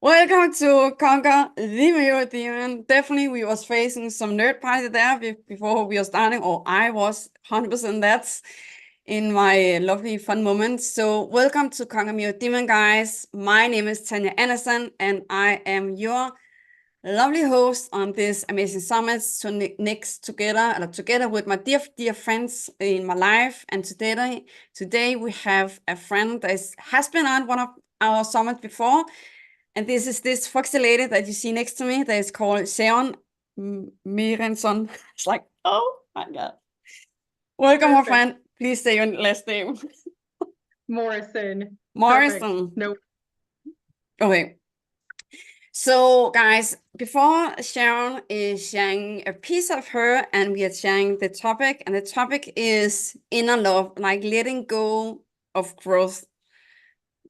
Welcome to Conquer the Mirror Demon. Definitely, we was facing some nerd party there before we were starting, or I was 100% that's in my lovely fun moments. So welcome to Conquer Mirror Demon, guys. My name is Tanja Andersen, and I am your lovely host on this amazing summit. So next together with my dear friends in my life. And today we have a friend that has been on one of our summits before. And this is this foxy lady that you see next to me that is called Sharon Mirenson. It's like, oh my God. Welcome, my friend. Please say your last name. Morrison. Morrison. Nope. Okay. So, guys, before Sharon is sharing a piece of her and we are sharing the topic, and the topic is inner love, like letting go of growth.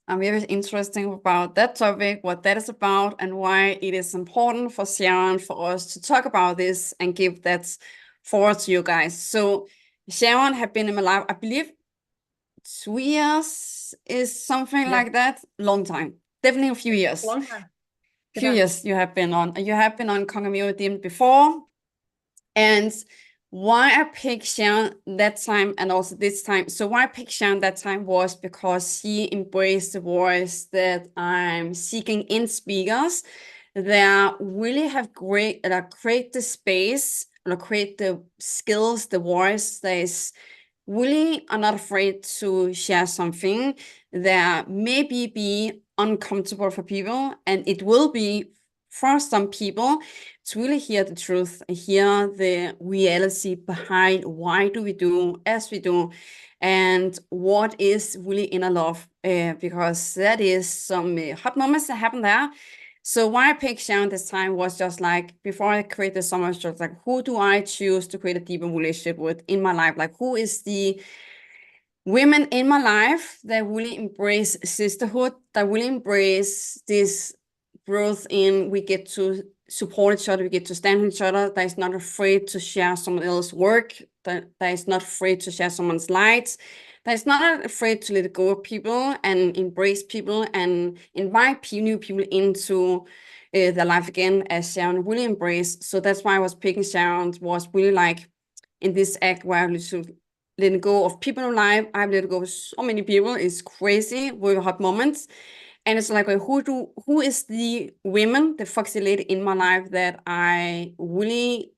I'm very interested about that topic, what that is about, and why it is important for Sharon for us to talk about this and give that forward to you guys. So Sharon have been in my life, I believe 2 years is something like that. Long time. Definitely a few years. Long time. Few years you have been on. You have been on Conquer before. And why I picked Sharon that time and also this time. So why I picked Sharon that time was because she embraced the voice that I'm seeking in speakers that really have create the space or create the skills, the voice that is really are not afraid to share something that maybe be uncomfortable for people, and it will be for some people to really hear the truth, hear the reality behind why do we do as we do, and what is really inner love, because that is some hot moments that happen there. So why I picked Sharon this time was just like, before I created so much, just like, who do I choose to create a deeper relationship with in my life? Like, who is the women in my life that really embrace sisterhood, that really embrace this growth in we get to support each other, we get to stand with each other, that is not afraid to share someone else's work, that is not afraid to share someone's lights, that is not afraid to let go of people and embrace people and invite new people into their life again, as Sharon really embraced. So that's why I was picking Sharon, was really like in this act where I letting go of people in life. I've let go of so many people. It's crazy with hot moments. And it's like, who is the women, the foxy lady in my life that I really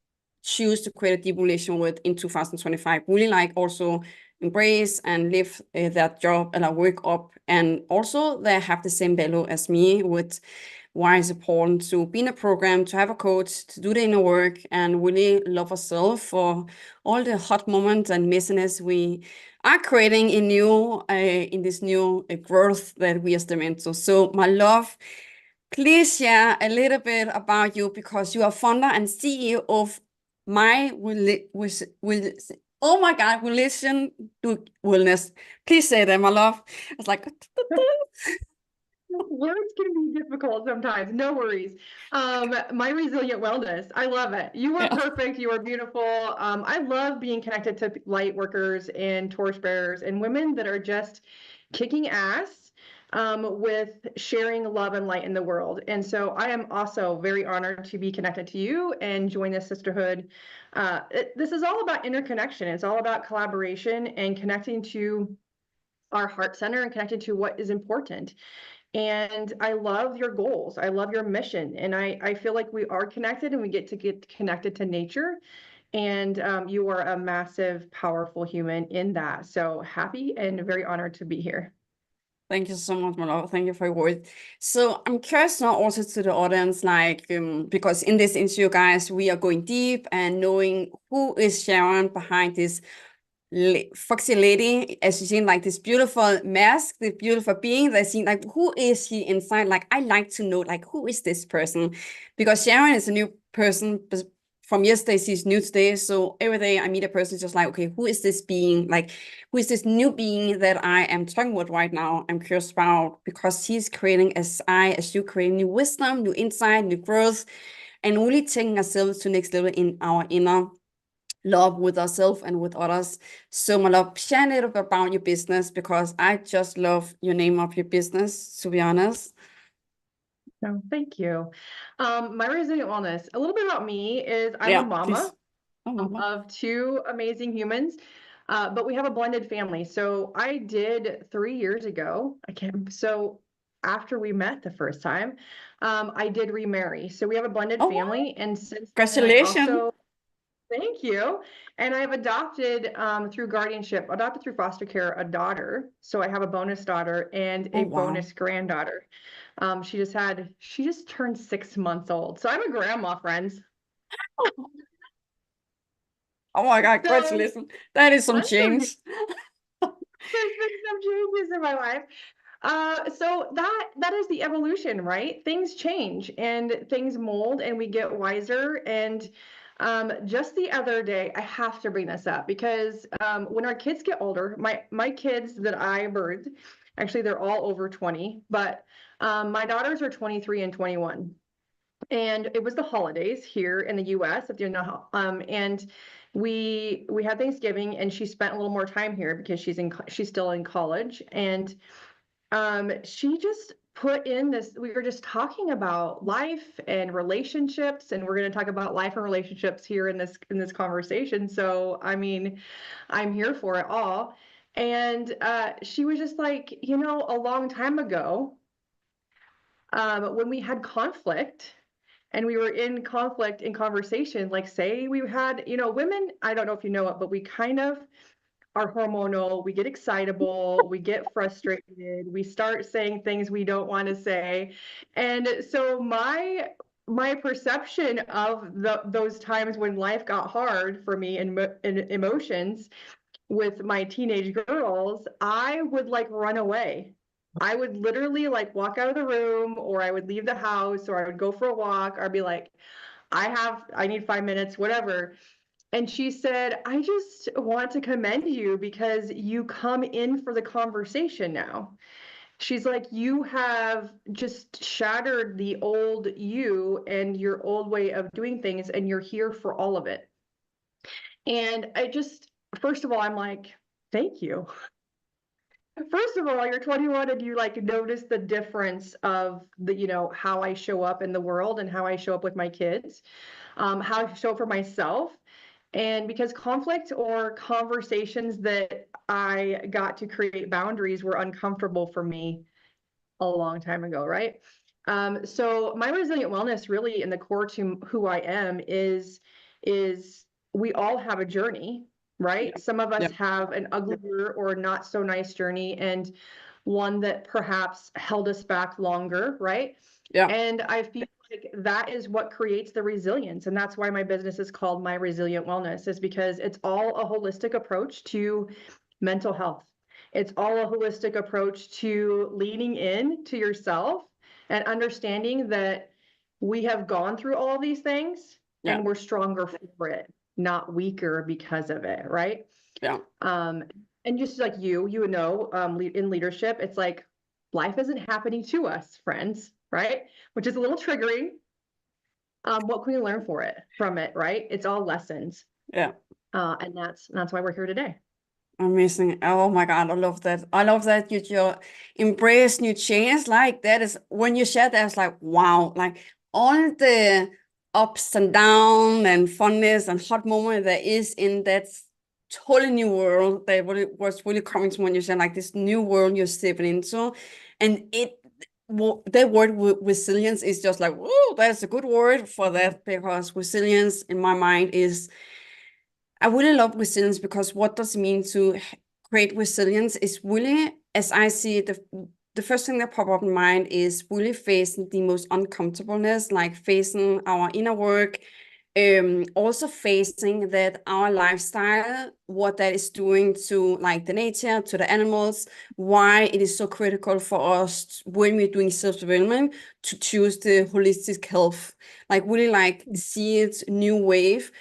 choose to create a deep relation with in 2025? Really like also embrace and live that job and I work up. And also they have the same value as me with why it's important to be in a program, to have a coach, to do the inner work and really love ourselves for all the hot moments and messiness we are creating in this new growth that we are stepping into. So my love, please share a little bit about you because you are founder and CEO of oh my God, relation to wellness. Please say that, my love. It's like Words can be difficult sometimes. No worries. My resilient wellness. I love it. You are perfect. You are beautiful. I love being connected to light workers and torch bearers and women that are just kicking ass with sharing love and light in the world. And so I am also very honored to be connected to you and join this sisterhood. This is all about interconnection. It's all about collaboration and connecting to our heart center and connected to what is important. And I love your goals. I love your mission. And I feel like we are connected and we get connected to nature. And you are a massive, powerful human in that. So happy and very honored to be here. Thank you so much, my love. Thank you for your words. So I'm curious now also to the audience, like, because in this interview, guys, we are going deep and knowing who is Sharon behind this foxy lady, as you see, like this beautiful mask, the beautiful being that seen, like, who is she inside? Like, I like to know, like, who is this person? Because Sharon is a new person, from yesterday, she's new today. So every day I meet a person, just like, okay, who is this being? Like, who is this new being that I am talking with right now? I'm curious about because she's creating, as you create new wisdom, new insight, new growth, and really taking ourselves to next level in our inner love with ourselves and with others. So my love, share a little bit about your business, because I just love your name of your business, to be honest. Oh, thank you. My resilient wellness, a little bit about me is I'm a Yeah, please. mama Oh, mama. of two amazing humans, but we have a blended family. So I did 3 years ago. I can't, so after we met the first time, I did remarry. So we have a blended Oh, wow. family. And since then, I Congratulations. also, thank you. And I've adopted through guardianship, adopted through foster care, a daughter. So I have a bonus daughter and Oh, a wow. bonus granddaughter. She just turned 6 months old. So I'm a grandma, friends. Oh my God, So congratulations. That is some that's so change. there's been some changes in my life. So that is the evolution, right? Things change and things mold and we get wiser. And just the other day, I have to bring this up because when our kids get older, my kids that I birthed, actually they're all over 20, but my daughters are 23 and 21. And it was the holidays here in the US, if you know how, and we had Thanksgiving and she spent a little more time here because she's still in college. And she just put in this, we were just talking about life and relationships, and we're going to talk about life and relationships here in this conversation. So I mean, I'm here for it all. And she was just like, a long time ago, when we had conflict and we were in conflict in conversation, like say we had, women, I don't know if you know it, but we kind of are hormonal, we get excitable, we get frustrated, we start saying things we don't want to say. And so my perception of those times when life got hard for me in emotions with my teenage girls, I would like run away. I would literally like walk out of the room, or I would leave the house, or I would go for a walk, or I'd be like, I need 5 minutes, whatever. And she said, I just want to commend you because you come in for the conversation now. She's like, you have just shattered the old you and your old way of doing things, and you're here for all of it. And first of all, I'm like, thank you. First of all, you're 21 and you like notice the difference of how I show up in the world and how I show up with my kids, how I show up for myself. And because conflict or conversations that I got to create boundaries were uncomfortable for me a long time ago, right? So my resilient wellness really in the core to who I am is we all have a journey, right? Yeah. Some of us Yeah. have an uglier or not so nice journey and one that perhaps held us back longer, right? Yeah. And I feel like that is what creates the resilience. And that's why my business is called My Resilient Wellness, is because it's all a holistic approach to mental health. It's all a holistic approach to leaning in to yourself and understanding that we have gone through all these things Yeah. and we're stronger for it, not weaker because of it, right? Yeah. And just like you would know, in leadership, it's like life isn't happening to us, friends, right? Which is a little triggering. What can we learn from it, right? It's all lessons. Yeah. And that's why we're here today. Amazing. Oh my God, I love that. I love that you embrace new change. Like that is when you share that, it's like, wow, like all the ups and downs and funness and hot moment there is in that totally new world that was really coming to when you said like this new world you're stepping into. And that word resilience is just like, whoa, that's a good word for that, because resilience in my mind is, I really love resilience, because what does it mean to create resilience is really, as I see it, the first thing that pop up in mind is really facing the most uncomfortableness, like facing our inner work, also facing that our lifestyle, what that is doing to like the nature, to the animals, why it is so critical for us when we're doing self-development to choose the holistic health, like really like see it new wave,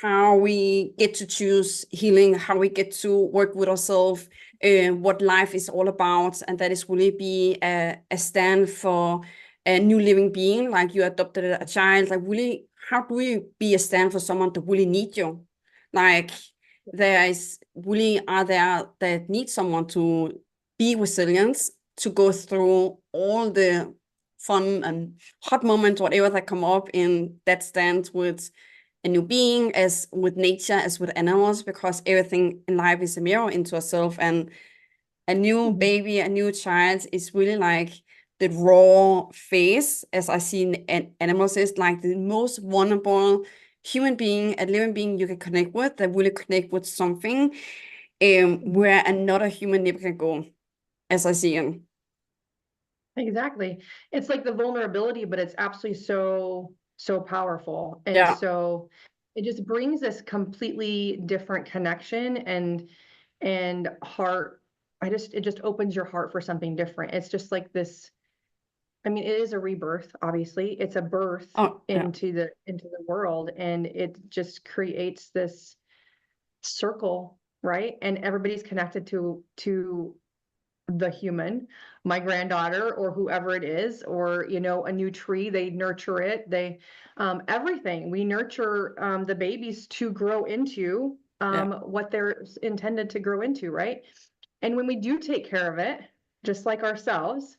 how we get to choose healing, how we get to work with ourselves, what life is all about. And that is really be a stand for a new living being, like you adopted a child, like really, how do we be a stand for someone that really need you? Like there is really are there that need someone to be resilient, to go through all the fun and hot moments, whatever that come up in that stand with a new being, as with nature, as with animals, because everything in life is a mirror into ourselves. And a new baby, a new child is really like the raw phase, as I see in animals, is like the most vulnerable human being, a living being you can connect with, that really connect with something where another human never can go, as I see it. Exactly. It's like the vulnerability, but it's absolutely so powerful. And Yeah. so it just brings this completely different connection and heart. It just opens your heart for something different. It's just like this. I mean, it is a rebirth, obviously. It's a birth Oh, yeah. into the world, and it just creates this circle, right? And everybody's connected to the human, my granddaughter or whoever it is, or a new tree, they nurture it, they everything we nurture the babies to grow into Yeah. what they're intended to grow into, right? And when we do take care of it, just like ourselves,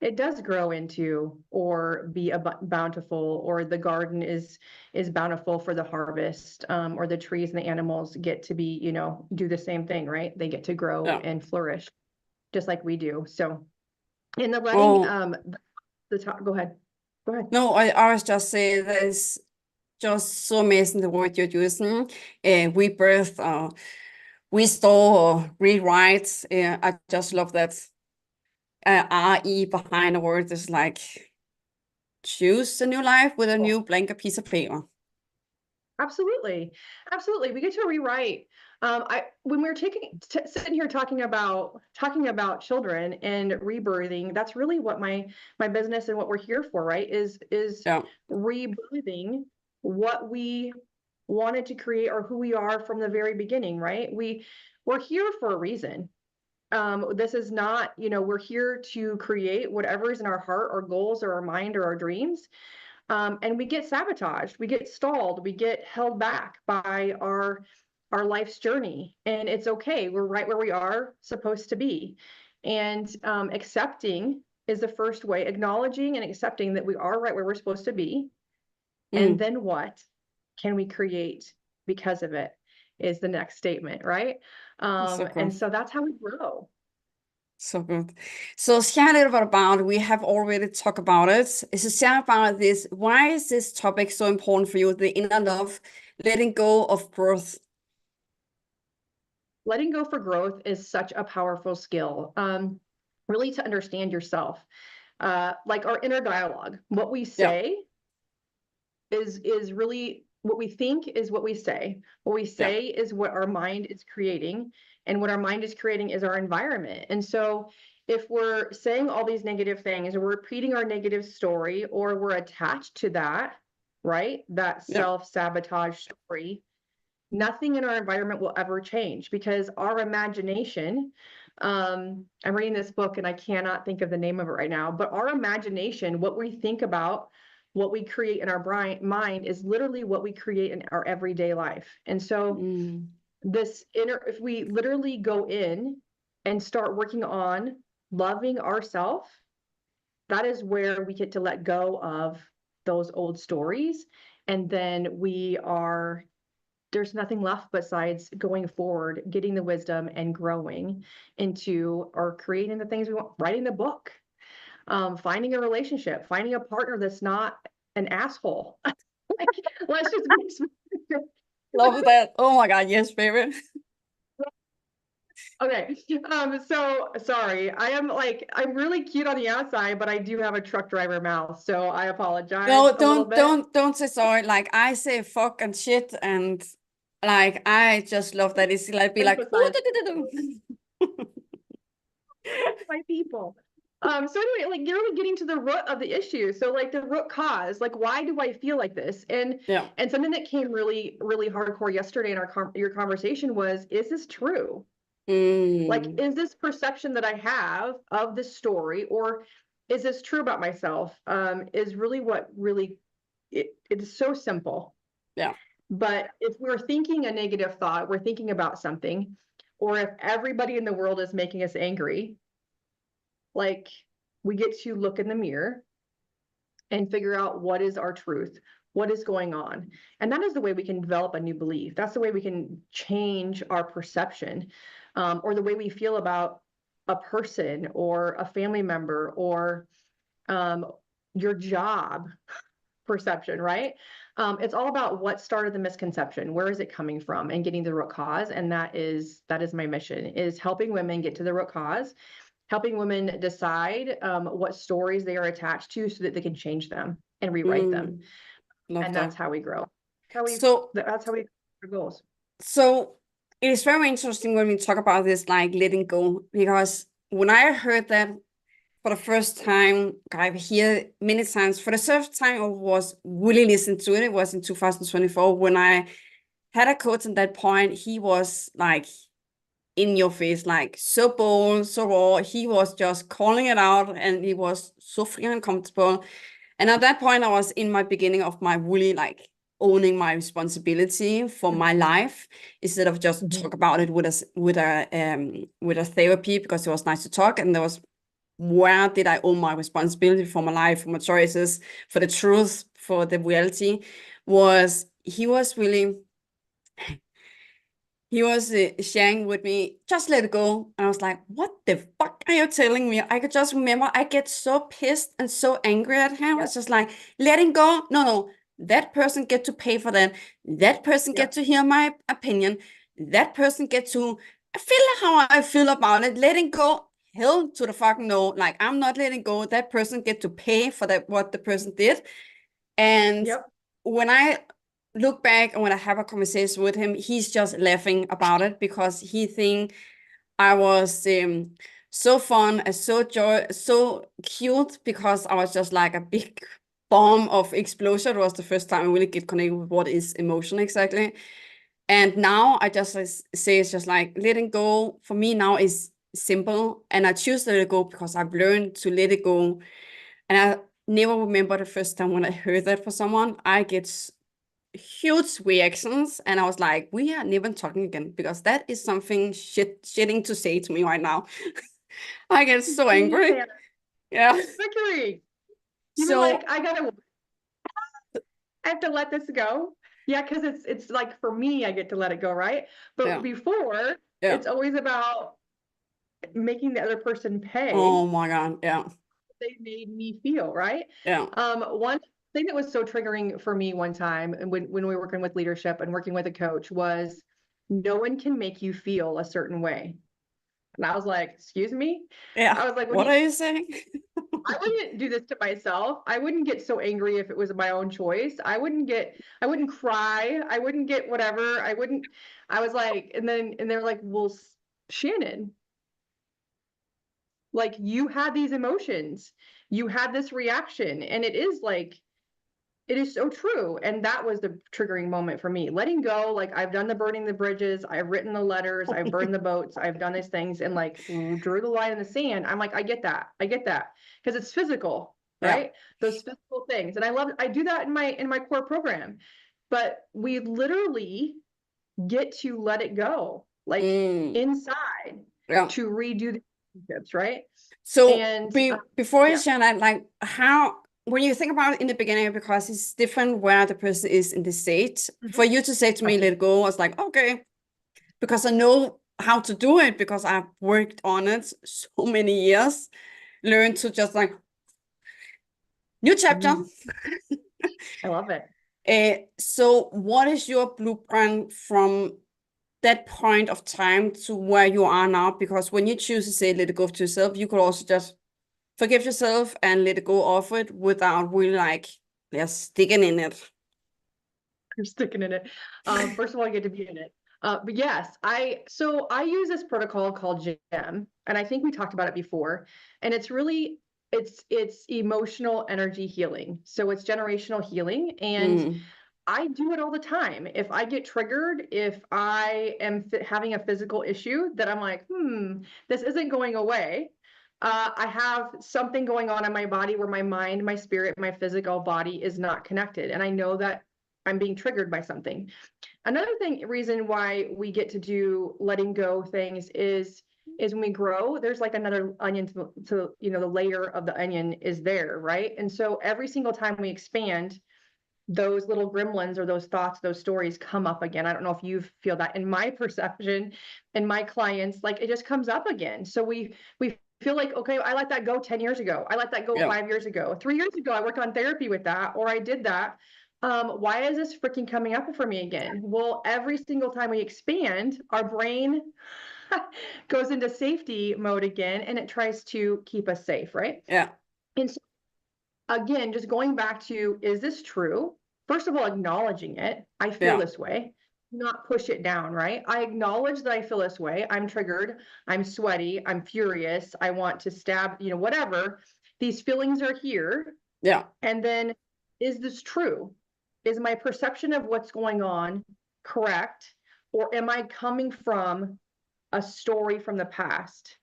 it does grow into or be bountiful, or the garden is bountiful for the harvest, or the trees and the animals get to be, do the same thing, right? They get to grow Yeah. and flourish just like we do. So in the letting Oh, the top, go ahead. Go ahead. no, I was just saying that is just so amazing the word you're using. Rebirth, restore, or rewrite. I just love that RE behind the word is like choose a new life with a new blank piece of paper. Absolutely. Absolutely. We get to rewrite. I when we were sitting here talking about children and rebirthing, that's really what my business and what we're here for, right? Is Yeah. rebirthing what we wanted to create or who we are from the very beginning, right? We're here for a reason. This is not, we're here to create whatever is in our heart, our goals, or our mind, or our dreams. And we get sabotaged, we get stalled, we get held back by our life's journey, and it's okay. We're right where we are supposed to be, and accepting is the first way. Acknowledging and accepting that we are right where we're supposed to be, and Mm. then what can we create because of it is the next statement, right? So And good. so that's how we grow. So good. So share a little bit about, we have already talked about it. So share about this. Why is this topic so important for you? The inner love, letting go of growth. Letting go for growth is such a powerful skill. Really to understand yourself, like our inner dialogue. What we Yeah. say is really what we think is what we say. What we Yeah. say is what our mind is creating, and what our mind is creating is our environment. And so if we're saying all these negative things, or we're repeating our negative story, or we're attached to that, right? That Yeah. self-sabotage story, nothing in our environment will ever change, because our imagination, I'm reading this book and I cannot think of the name of it right now, but our imagination, what we think about, what we create in our mind, is literally what we create in our everyday life. And so Mm. if we literally go in and start working on loving ourselves, that is where we get to let go of those old stories. And then there's nothing left besides going forward, getting the wisdom and growing into, or creating the things we want, writing the book, finding a relationship, finding a partner that's not an asshole. Like, let's just be Love that. Oh my God. Yes, baby. okay. So sorry. I'm really cute on the outside, but I do have a truck driver mouth. So I apologize No, a little bit. don't say sorry. Like I say fuck and shit, and like I just love that. It's like be like Emphasize my people. So anyway, like you're really getting to the root of the issue. So like the root cause, like why do I feel like this? Yeah. And something that came really, really hardcore yesterday in your conversation was, is this true? Like, Mm. is this perception that I have of this story, or is this true about myself? Is really what really it is so simple. Yeah. But if we're thinking a negative thought, we're thinking about something, or if everybody in the world is making us angry, like we get to look in the mirror and figure out what is our truth, what is going on. And that is the way we can develop a new belief. That's the way we can change our perception, or the way we feel about a person or a family member or your job perception, right? It's all about what started the misconception. Where is it coming from, and getting the root cause. And that is my mission, is helping women get to the root cause, helping women decide what stories they are attached to so that they can change them and rewrite them. Love And that. that's how we grow. So, That's how we our goals. so it is very interesting when we talk about this, like letting go, because when I heard that for the first time, I've heard many times. For the first time, I was really listening to it. It was in 2024 when I had a coach at that point. He was like in your face, like so bold, so raw. He was just calling it out, and he was so freaking uncomfortable. And at that point, I was in my beginning of my really like owning my responsibility for my life, instead of just talk about it with a therapy, because it was nice to talk, and there was, where did I own my responsibility for my life, for my choices, for the truth, for the reality. Was he was really, he was sharing with me, just let it go. And I was like, what the fuck are you telling me? I could just remember, I get so pissed and so angry at him. Yep. It's just like, letting go. No, that person get to pay for that. That person get to hear my opinion. That person get to feel how I feel about it. Letting go, hell to the fucking no. Like, I'm not letting go. That person get to pay for that, what the person did. And Yep. when I look back and when I have a conversation with him, he's just laughing about it, because he think I was so fun and so cute, because I was just like a big bomb of explosion. It was the first time I really get connected with what is emotion exactly. And now I just say it's just like letting go for me now is simple, and I choose to let it go because I've learned to let it go. And I never remember the first time when I heard that for someone. I get huge reactions, and I was like, we are never talking again, because that is something shitting to say to me right now. I get so angry. Yeah. Victory. You were like, So I have to let this go. Yeah, because it's like, for me, I get to let it go, right? But yeah, before, yeah. it's always about making the other person pay. Oh my God. Yeah. They made me feel, right? Yeah. One thing that was so triggering for me one time, and when we were working with leadership and working with a coach, was no one can make you feel a certain way. And I was like, excuse me? Yeah. I was like, What are you saying? I wouldn't do this to myself. I wouldn't get so angry if it was my own choice. I wouldn't cry. I wouldn't get whatever. I was like, and they're like, well, Shannon, like, you had these emotions, you had this reaction, and it is so true. And that was the triggering moment for me, letting go. Like, I've done the burning the bridges, I've written the letters, I've burned the boats, I've done these things, and like drew the line in the sand. I'm like, I get that, because it's physical, Yeah. right? Those physical things. And I do that in my core program. But we literally get to let it go, like inside, Yeah. to redo the relationships, right? So And before you yeah. share that, like how, when you think about it in the beginning, because it's different where the person is in the state, for you to say to me, let it go, I was like, okay, because I know how to do it, because I've worked on it so many years, learned to just like, new chapter. I love it. So what is your blueprint from that point of time to where you are now? Because when you choose to say let it go to yourself, you could also just forgive yourself and let it go of it without really like, yeah, sticking in it. I'm sticking in it. First of all, I get to be in it. But yes, I use this protocol called GEM, and I think we talked about it before. And it's really it's emotional energy healing. So it's generational healing, and I do it all the time. If I get triggered, if I am having a physical issue that I'm like, this isn't going away. I have something going on in my body where my mind, my spirit, my physical body is not connected. And I know that I'm being triggered by something. Another reason why we get to do letting go things is when we grow, there's like another onion to the layer of the onion is there, right? And so every single time we expand, those little gremlins or those thoughts, those stories come up again. I don't know if you feel that. In my perception and my clients, like it just comes up again. So we feel like, okay, I let that go 10 years ago. I let that go 5 years ago. 3 years ago, I worked on therapy with that, or I did that. Why is this freaking coming up for me again? Well, every single time we expand, our brain goes into safety mode again, and it tries to keep us safe, right? Yeah. And so again, just going back to, is this true? First of all, acknowledging it. I feel this way, not push it down, right? I acknowledge that I feel this way. I'm triggered. I'm sweaty. I'm furious. I want to stab, whatever. These feelings are here. Yeah. And then, is this true? Is my perception of what's going on correct? Or am I coming from a story from the past?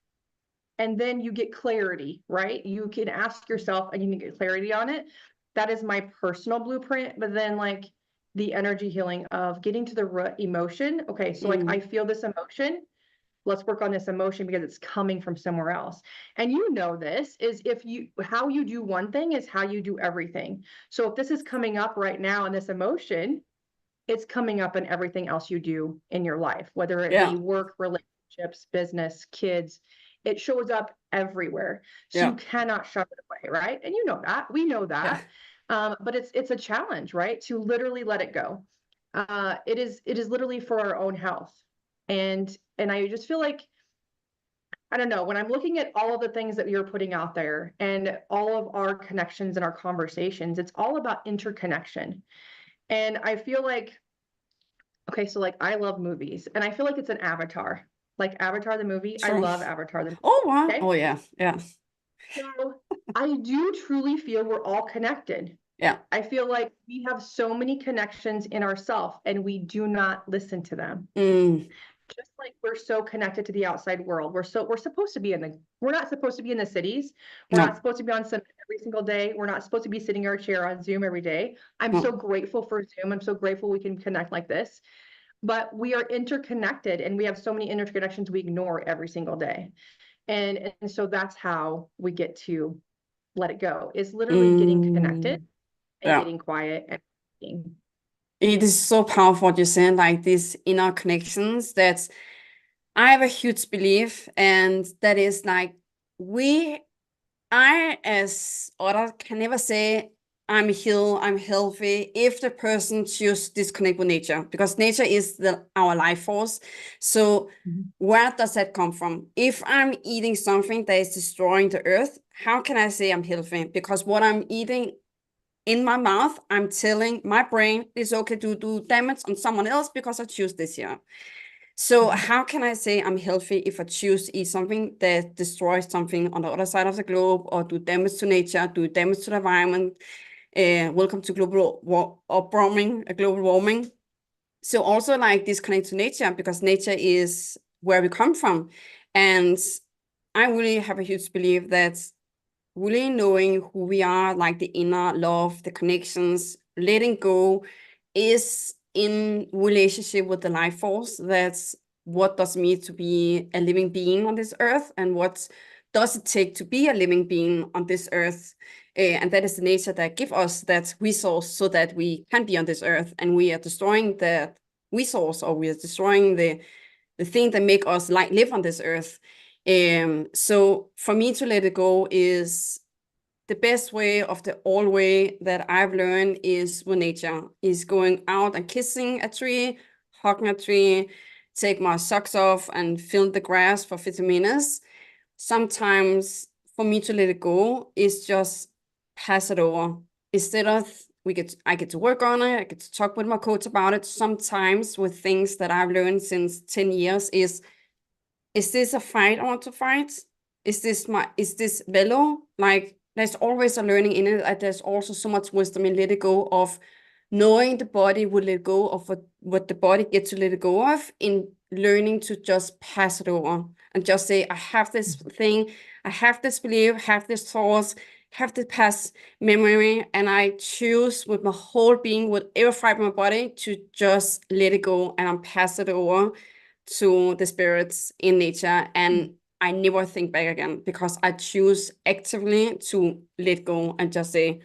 And then you get clarity, right? You can ask yourself and you can get clarity on it. That is my personal blueprint. But then like the energy healing of getting to the root emotion. Okay, so like I feel this emotion. Let's work on this emotion because it's coming from somewhere else. And this is how you do one thing is how you do everything. So if this is coming up right now in this emotion, it's coming up in everything else you do in your life, whether it be work, relationships, business, kids. It shows up everywhere. So you cannot shove it away, right? And you know that. We know that. But it's a challenge, right? To literally let it go. It is literally for our own health. And I just feel like, I don't know, when I'm looking at all of the things that you're putting out there and all of our connections and our conversations, it's all about interconnection. And I feel like, okay, so like I love movies and I feel like it's an Avatar, like Avatar the movie. Sure. I love Avatar the movie. Oh, wow. Okay? Oh, yeah. Yeah. So I do truly feel we're all connected. Yeah. I feel like we have so many connections in ourselves and we do not listen to them. Just like we're so connected to the outside world. We're supposed to be we're not supposed to be in the cities. We're not supposed to be on Summit every single day. We're not supposed to be sitting in our chair on Zoom every day. I'm so grateful for Zoom. I'm so grateful we can connect like this. But we are interconnected and we have so many interconnections we ignore every single day. And so that's how we get to let it go, is literally getting connected and getting quiet and thinking. It is so powerful what you're saying, like these inner connections. That I have a huge belief, and that is like I as others can never say I'm healed, I'm healthy if the person chooses to disconnect with nature, because nature is our life force. So where does that come from? If I'm eating something that is destroying the earth, how can I say I'm healthy? Because what I'm eating in my mouth, I'm telling my brain it's okay to do damage on someone else because I choose this here. So how can I say I'm healthy if I choose to eat something that destroys something on the other side of the globe, or do damage to nature, do damage to the environment? Welcome to global warming. So also like disconnect to nature, because nature is where we come from. And I really have a huge belief that really knowing who we are, like the inner love, the connections, letting go is in relationship with the life force. That's what does it mean to be a living being on this earth, and what does it take to be a living being on this earth. And that is the nature that give us that resource so that we can be on this earth, and we are destroying the resource, or we are destroying the thing that make us like live on this earth. So for me to let it go is the best way of the old way that I've learned is with nature, is going out and kissing a tree, hugging a tree, take my socks off and feel the grass for 50 minutes. Sometimes for me to let it go is just pass it over. Instead of I get to work on it, I get to talk with my coach about it. Sometimes with things that I've learned since 10 years is this a fight I want to fight? Is this velo? Like, there's always a learning in it. There's also so much wisdom in let it go of knowing the body will let go of what the body gets to let it go of, in learning to just pass it over and just say, I have this thing, I have this belief, I have this thoughts. have the past memory, and I choose with my whole being, with every fiber of my body, to just let it go and pass it over to the spirits in nature. And I never think back again, because I choose actively to let go and just say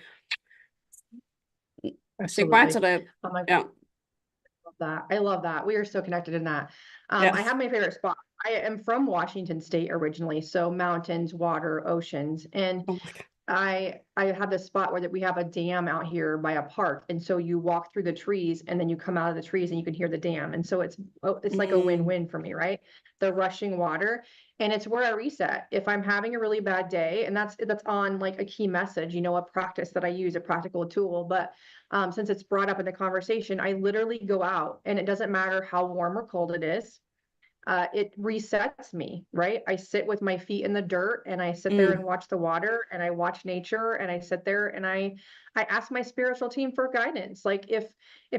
goodbye to Absolutely. that. Oh my Yeah. love that. I love that. We are so connected in that. I Yes. have my favorite spot. I am from Washington State originally, so mountains, water, oceans, and Oh my God. I have this spot where that we have a dam out here by a park, and so you walk through the trees, and then you come out of the trees, and you can hear the dam, and so it's like a Mm, win-win for me, right? The rushing water, and it's where I reset. If I'm having a really bad day, and that's on like a key message, you know, a practice that I use, a practical tool, but since it's brought up in the conversation, I literally go out, and it doesn't matter how warm or cold it is. It resets me, right? I sit with my feet in the dirt, and I sit there and mm, watch the water, and I watch nature, and I sit there and I ask my spiritual team for guidance. Like if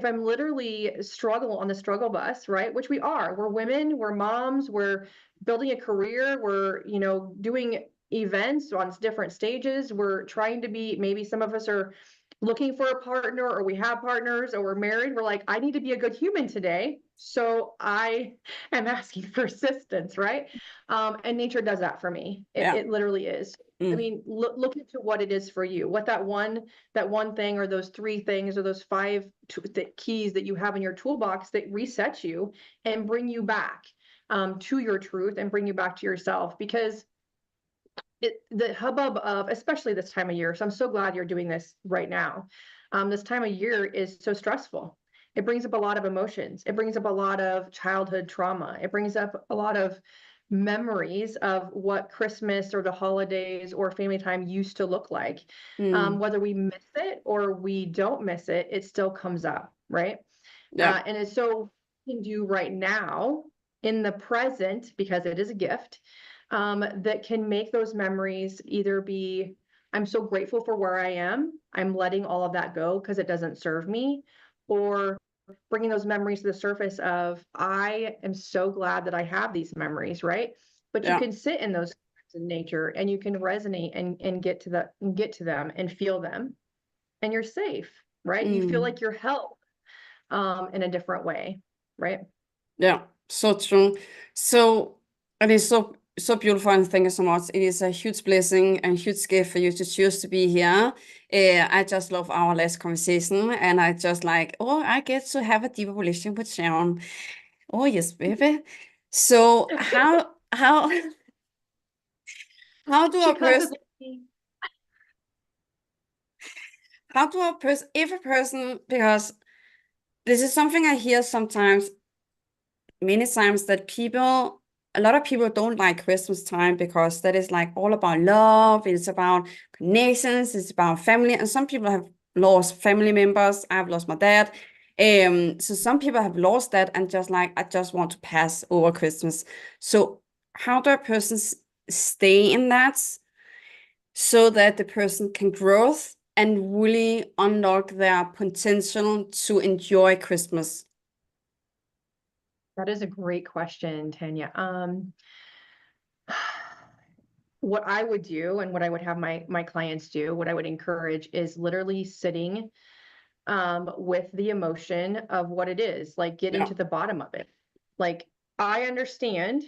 I'm literally struggle on the struggle bus, right? Which we are. We're women, we're moms, we're building a career, we're, you know, doing events on different stages. We're trying to be, maybe some of us are looking for a partner, or we have partners, or we're married. We're like, I need to be a good human today. So I am asking for assistance, right? And nature does that for me. yeah. It literally is. I Mm, mean, look into what it is for you. What that one thing, or those three things, or those five keys that you have in your toolbox that reset you and bring you back to your truth, and bring you back to yourself. Because the hubbub of, especially this time of year, so I'm so glad you're doing this right now. This time of year is so stressful. It brings up a lot of emotions. It brings up a lot of childhood trauma. It brings up a lot of memories of what Christmas or the holidays or family time used to look like. mm, Whether we miss it or we don't miss it, it still comes up, right? yeah. And it's so we can do right now in the present, because it is a gift, that can make those memories either be, I'm so grateful for where I am, I'm letting all of that go because it doesn't serve me, or bringing those memories to the surface of, I am so glad that I have these memories, right? But you Yeah. can sit in those in nature, and you can resonate and get to them and feel them, and you're safe, right? You feel Mm, like you're held in a different way, right? yeah. So true. So it is so beautiful, and thank you so much. It is a huge blessing and huge gift for you to choose to be here. I just love our last conversation, and I just like, oh, I get to have a deeper relationship with Sharon. Oh yes, baby. So how do She a classes person with me. how do a person if a person, because this is something I hear sometimes, many times, that a lot of people don't like Christmas time because that is like all about love, it's about connections, it's about family, and some people have lost family members. I've lost my dad. So some people have lost that and just like, I just want to pass over Christmas. So how do a person stay in that so that the person can grow and really unlock their potential to enjoy Christmas? That is a great question, Tanya. What I would do, and what I would have my clients do, what I would encourage, is literally sitting with the emotion of what it is, like getting Yeah. to the bottom of it. Like, I understand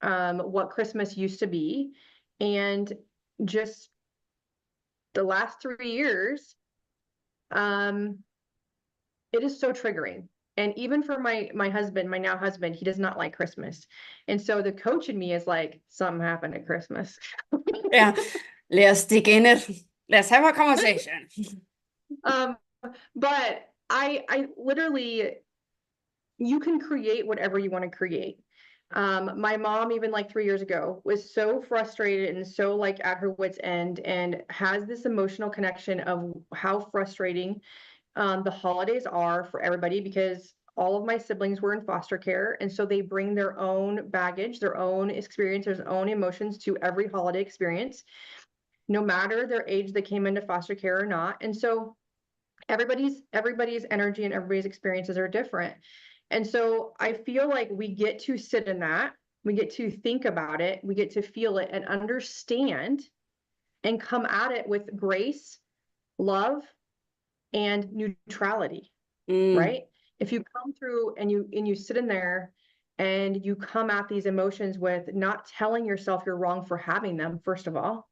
what Christmas used to be, and just the last 3 years, um, it is so triggering. And even for my husband, my now husband, he does not like Christmas. And so the coach in me is like, something happened at Christmas. Yeah, let's dig in it. Let's have a conversation. um, but I literally, you can create whatever you want to create. My mom, even like 3 years ago, was so frustrated and so like at her wits' end, and has this emotional connection of how frustrating the holidays are for everybody, because all of my siblings were in foster care. And so they bring their own baggage, their own experience, their own emotions to every holiday experience, no matter their age they came into foster care or not. And so everybody's energy and everybody's experiences are different. And so I feel like we get to sit in that, we get to think about it, we get to feel it and understand and come at it with grace, love, and neutrality, right? If you come through and you sit in there and you come at these emotions with not telling yourself you're wrong for having them, first of all,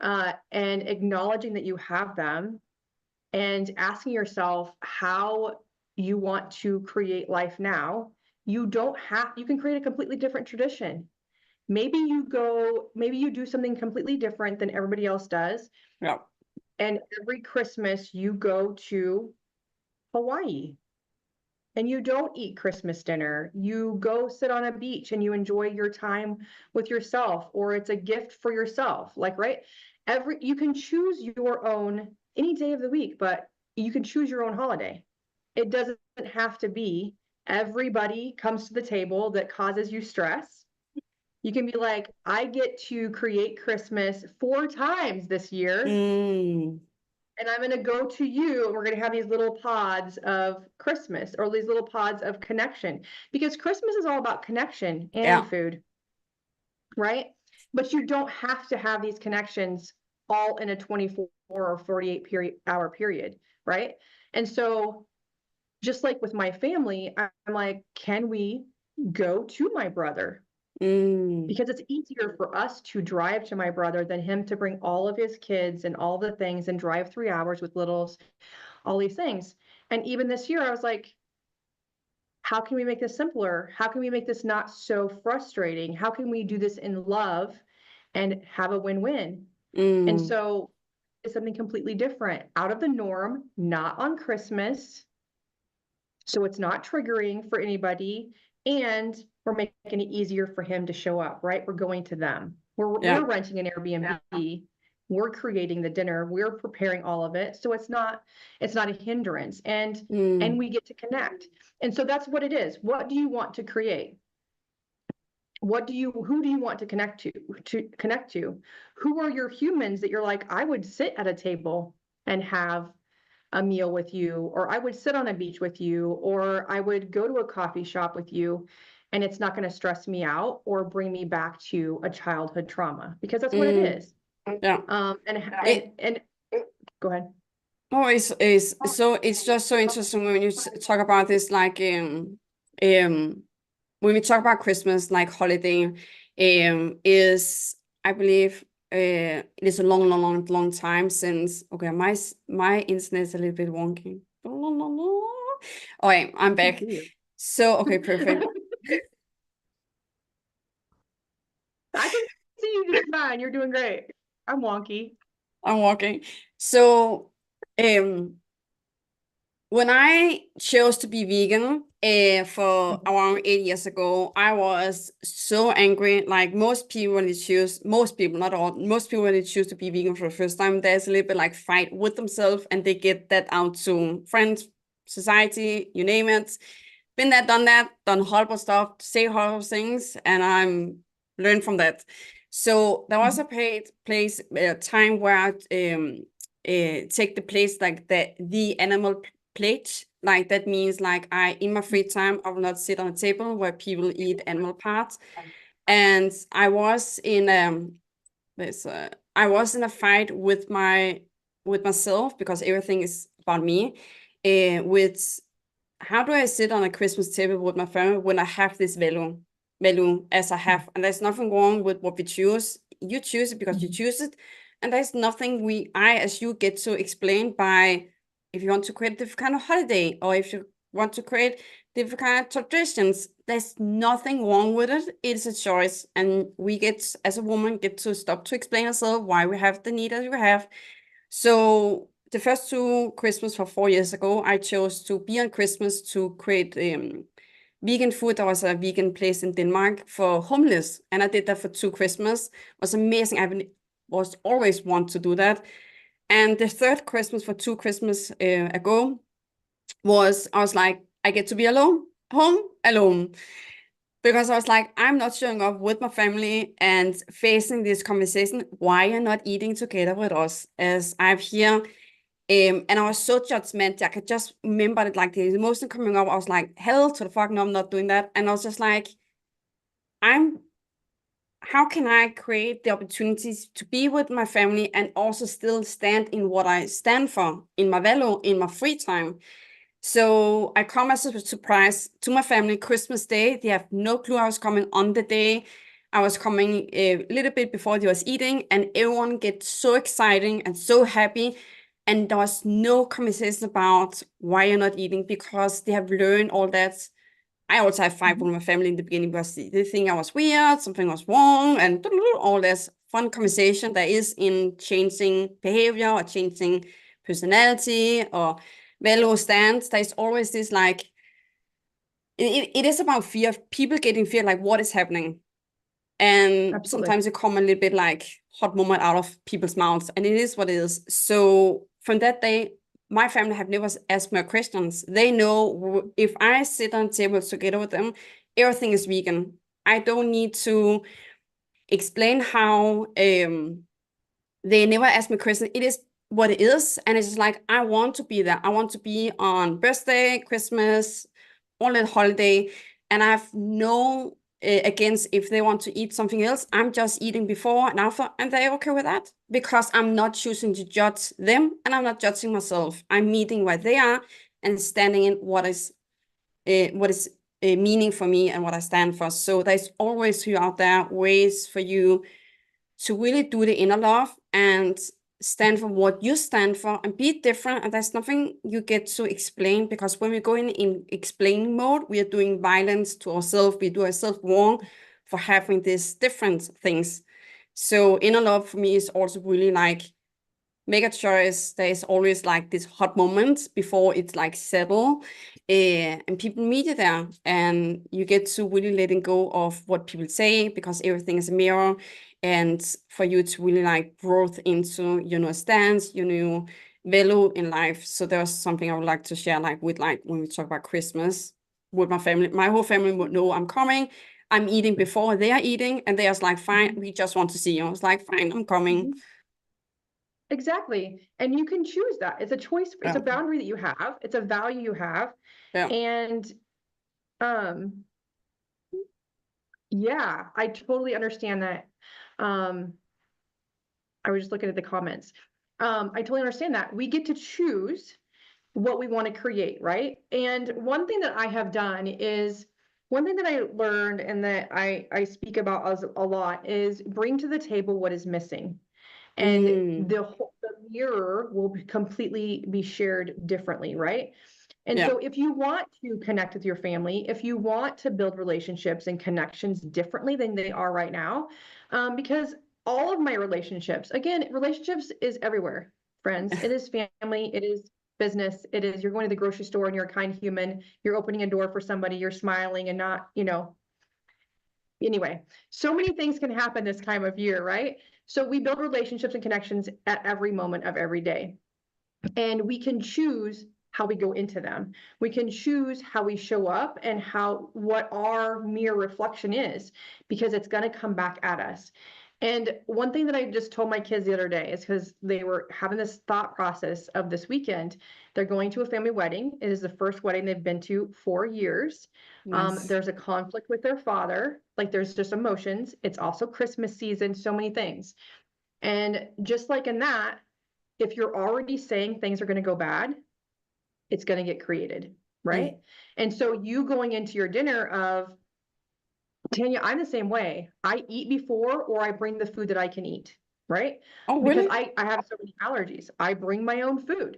and acknowledging that you have them, and asking yourself how you want to create life now, you can create a completely different tradition. Maybe you do something completely different than everybody else does. Yeah. And every Christmas you go to Hawaii and you don't eat Christmas dinner. You go sit on a beach and you enjoy your time with yourself, or it's a gift for yourself. Like, right? You can choose your own any day of the week, but you can choose your own holiday. It doesn't have to be everybody comes to the table that causes you stress. You can be like, I get to create Christmas 4 times this year. And I'm going to go to you and we're going to have these little pods of Christmas, or these little pods of connection, because Christmas is all about connection and food, right? But you don't have to have these connections all in a 24 or 48-hour period, right? And so just like with my family, I'm like, can we go to my brother? Because it's easier for us to drive to my brother than him to bring all of his kids and all the things and drive 3 hours with littles, all these things. And even this year, I was like, how can we make this simpler? How can we make this not so frustrating? How can we do this in love and have a win-win? And so it's something completely different, out of the norm, not on Christmas. So it's not triggering for anybody. And we're making it easier for him to show up, right? We're going to them. We're renting an Airbnb. We're creating the dinner. We're preparing all of it. So it's not a hindrance. And we get to connect. And so that's what it is. What do you want to create? Who do you want to connect to? Who are your humans that you're like, I would sit at a table and have a meal with you, or I would sit on a beach with you, or I would go to a coffee shop with you, and it's not going to stress me out or bring me back to a childhood trauma, because that's what it is. Yeah. And go ahead. Oh, it's just so interesting when you talk about this, like when we talk about Christmas, like holiday, is, I believe, it is a long time since. Okay, my internet is a little bit wonky. Okay, I'm back. So okay, perfect. I can see you just fine. You're doing great. I'm wonky. I'm walking. So, when I chose to be vegan for around 8 years ago, I was so angry. Like most people, when they choose, most people, not all, most people, when they choose to be vegan for the first time, there's a little bit like fight with themselves, and they get that out to friends, society, you name it. Been there, done horrible stuff, say horrible things, and I'm learned from that. So there was a time where I take the place, like the animal plate. Like that means like in my free time, I will not sit on a table where people eat animal parts. And I was in a fight with myself, because everything is about me. With how do I sit on a Christmas table with my family when I have this value as I have? And there's nothing wrong with what we choose. You choose it because you choose it. And there's nothing I as you get to explain by, if you want to create a different kind of holiday, or if you want to create different kind of traditions, there's nothing wrong with it. It's a choice. And we get, as a woman, get to stop to explain ourselves why we have the need that we have. So the first 2 Christmas for 4 years ago, I chose to be on Christmas to create vegan food. There was a vegan place in Denmark for homeless, and I did that for 2 Christmas. It was amazing. I was always want to do that. And the 3rd Christmas for 2 Christmas ago I was like, I get to be home alone. Because I was like, I'm not showing up with my family and facing this conversation. Why you're not eating together with us? As I'm here. And I was so judgmental. I could just remember it, like the emotion coming up. I was like, hell to the fuck, no, I'm not doing that. And I was just like, I'm how can I create the opportunities to be with my family and also still stand in what I stand for, in my value, in my free time? So I come as a surprise to my family Christmas Day. They have no clue I was coming on the day. I was coming a little bit before they was eating, and everyone gets so exciting and so happy. And there was no conversation about why you're not eating, because they have learned all that. I also have fight with my family in the beginning because they think I was weird, something was wrong, and all this fun conversation there is in changing behavior or changing personality or value stands. There's always this like, it is about fear, people getting fear, like what is happening? And Absolutely. sometimes it come a little bit like hot moment out of people's mouths, and it is what it is. So from that day, my family have never asked me questions. They know if I sit on tables together with them, everything is vegan. I don't need to explain how. They never ask me questions. It is what it is, and it's just like I want to be there. I want to be on birthday, Christmas, all that holiday, and I have no against if they want to eat something else. I'm just eating before and after, and they're okay with that because I'm not choosing to judge them, and I'm not judging myself. I'm meeting where they are and standing in what is meaning for me and what I stand for. So there's always you out there ways for you to really do the inner love and stand for what you stand for and be different. And there's nothing you get to explain, because when we go in explaining mode, we are doing violence to ourselves. We do ourselves wrong for having these different things. So inner love for me is also really like make a choice. There's always like this hot moment before it's like settle, and people meet you there, and you get to really letting go of what people say, because everything is a mirror, and for you to really like growth into your new stance, your new value in life. So there's something I would like to share, like with like when we talk about Christmas with my family. My whole family would know I'm coming. I'm eating before they are eating, and they are like, fine, we just want to see you. I was like, fine, I'm coming. Exactly. And you can choose that. It's a choice. It's a Yeah. boundary that you have. It's a value you have. Yeah. And um, yeah, I totally understand that. Um, I was just looking at the comments. I totally understand that. We get to choose what we want to create, right? And one thing that I have done is one thing that I learned and that I speak about as a lot is bring to the table what is missing. And the mirror will completely be shared differently, right? And Yeah. so if you want to connect with your family, if you want to build relationships and connections differently than they are right now, because all of my relationships, again, relationships is everywhere, friends. It is family, it is business, it is you're going to the grocery store and you're a kind human, you're opening a door for somebody, you're smiling and not, anyway, so many things can happen this time of year, right? So we build relationships and connections at every moment of every day. And we can choose how we go into them. We can choose how we show up and what our mere reflection is, because it's going to come back at us. And one thing that I just told my kids the other day is because they were having this thought process of this weekend. They're going to a family wedding. It is the first wedding they've been to 4 years. Yes. There's a conflict with their father. Like there's just emotions. It's also Christmas season, so many things. And just like in that, if you're already saying things are going to go bad, it's going to get created, right? And so you going into your dinner of, Tanya, I'm the same way. I eat before or I bring the food that I can eat, right? Oh, Because really? I have so many allergies. I bring my own food.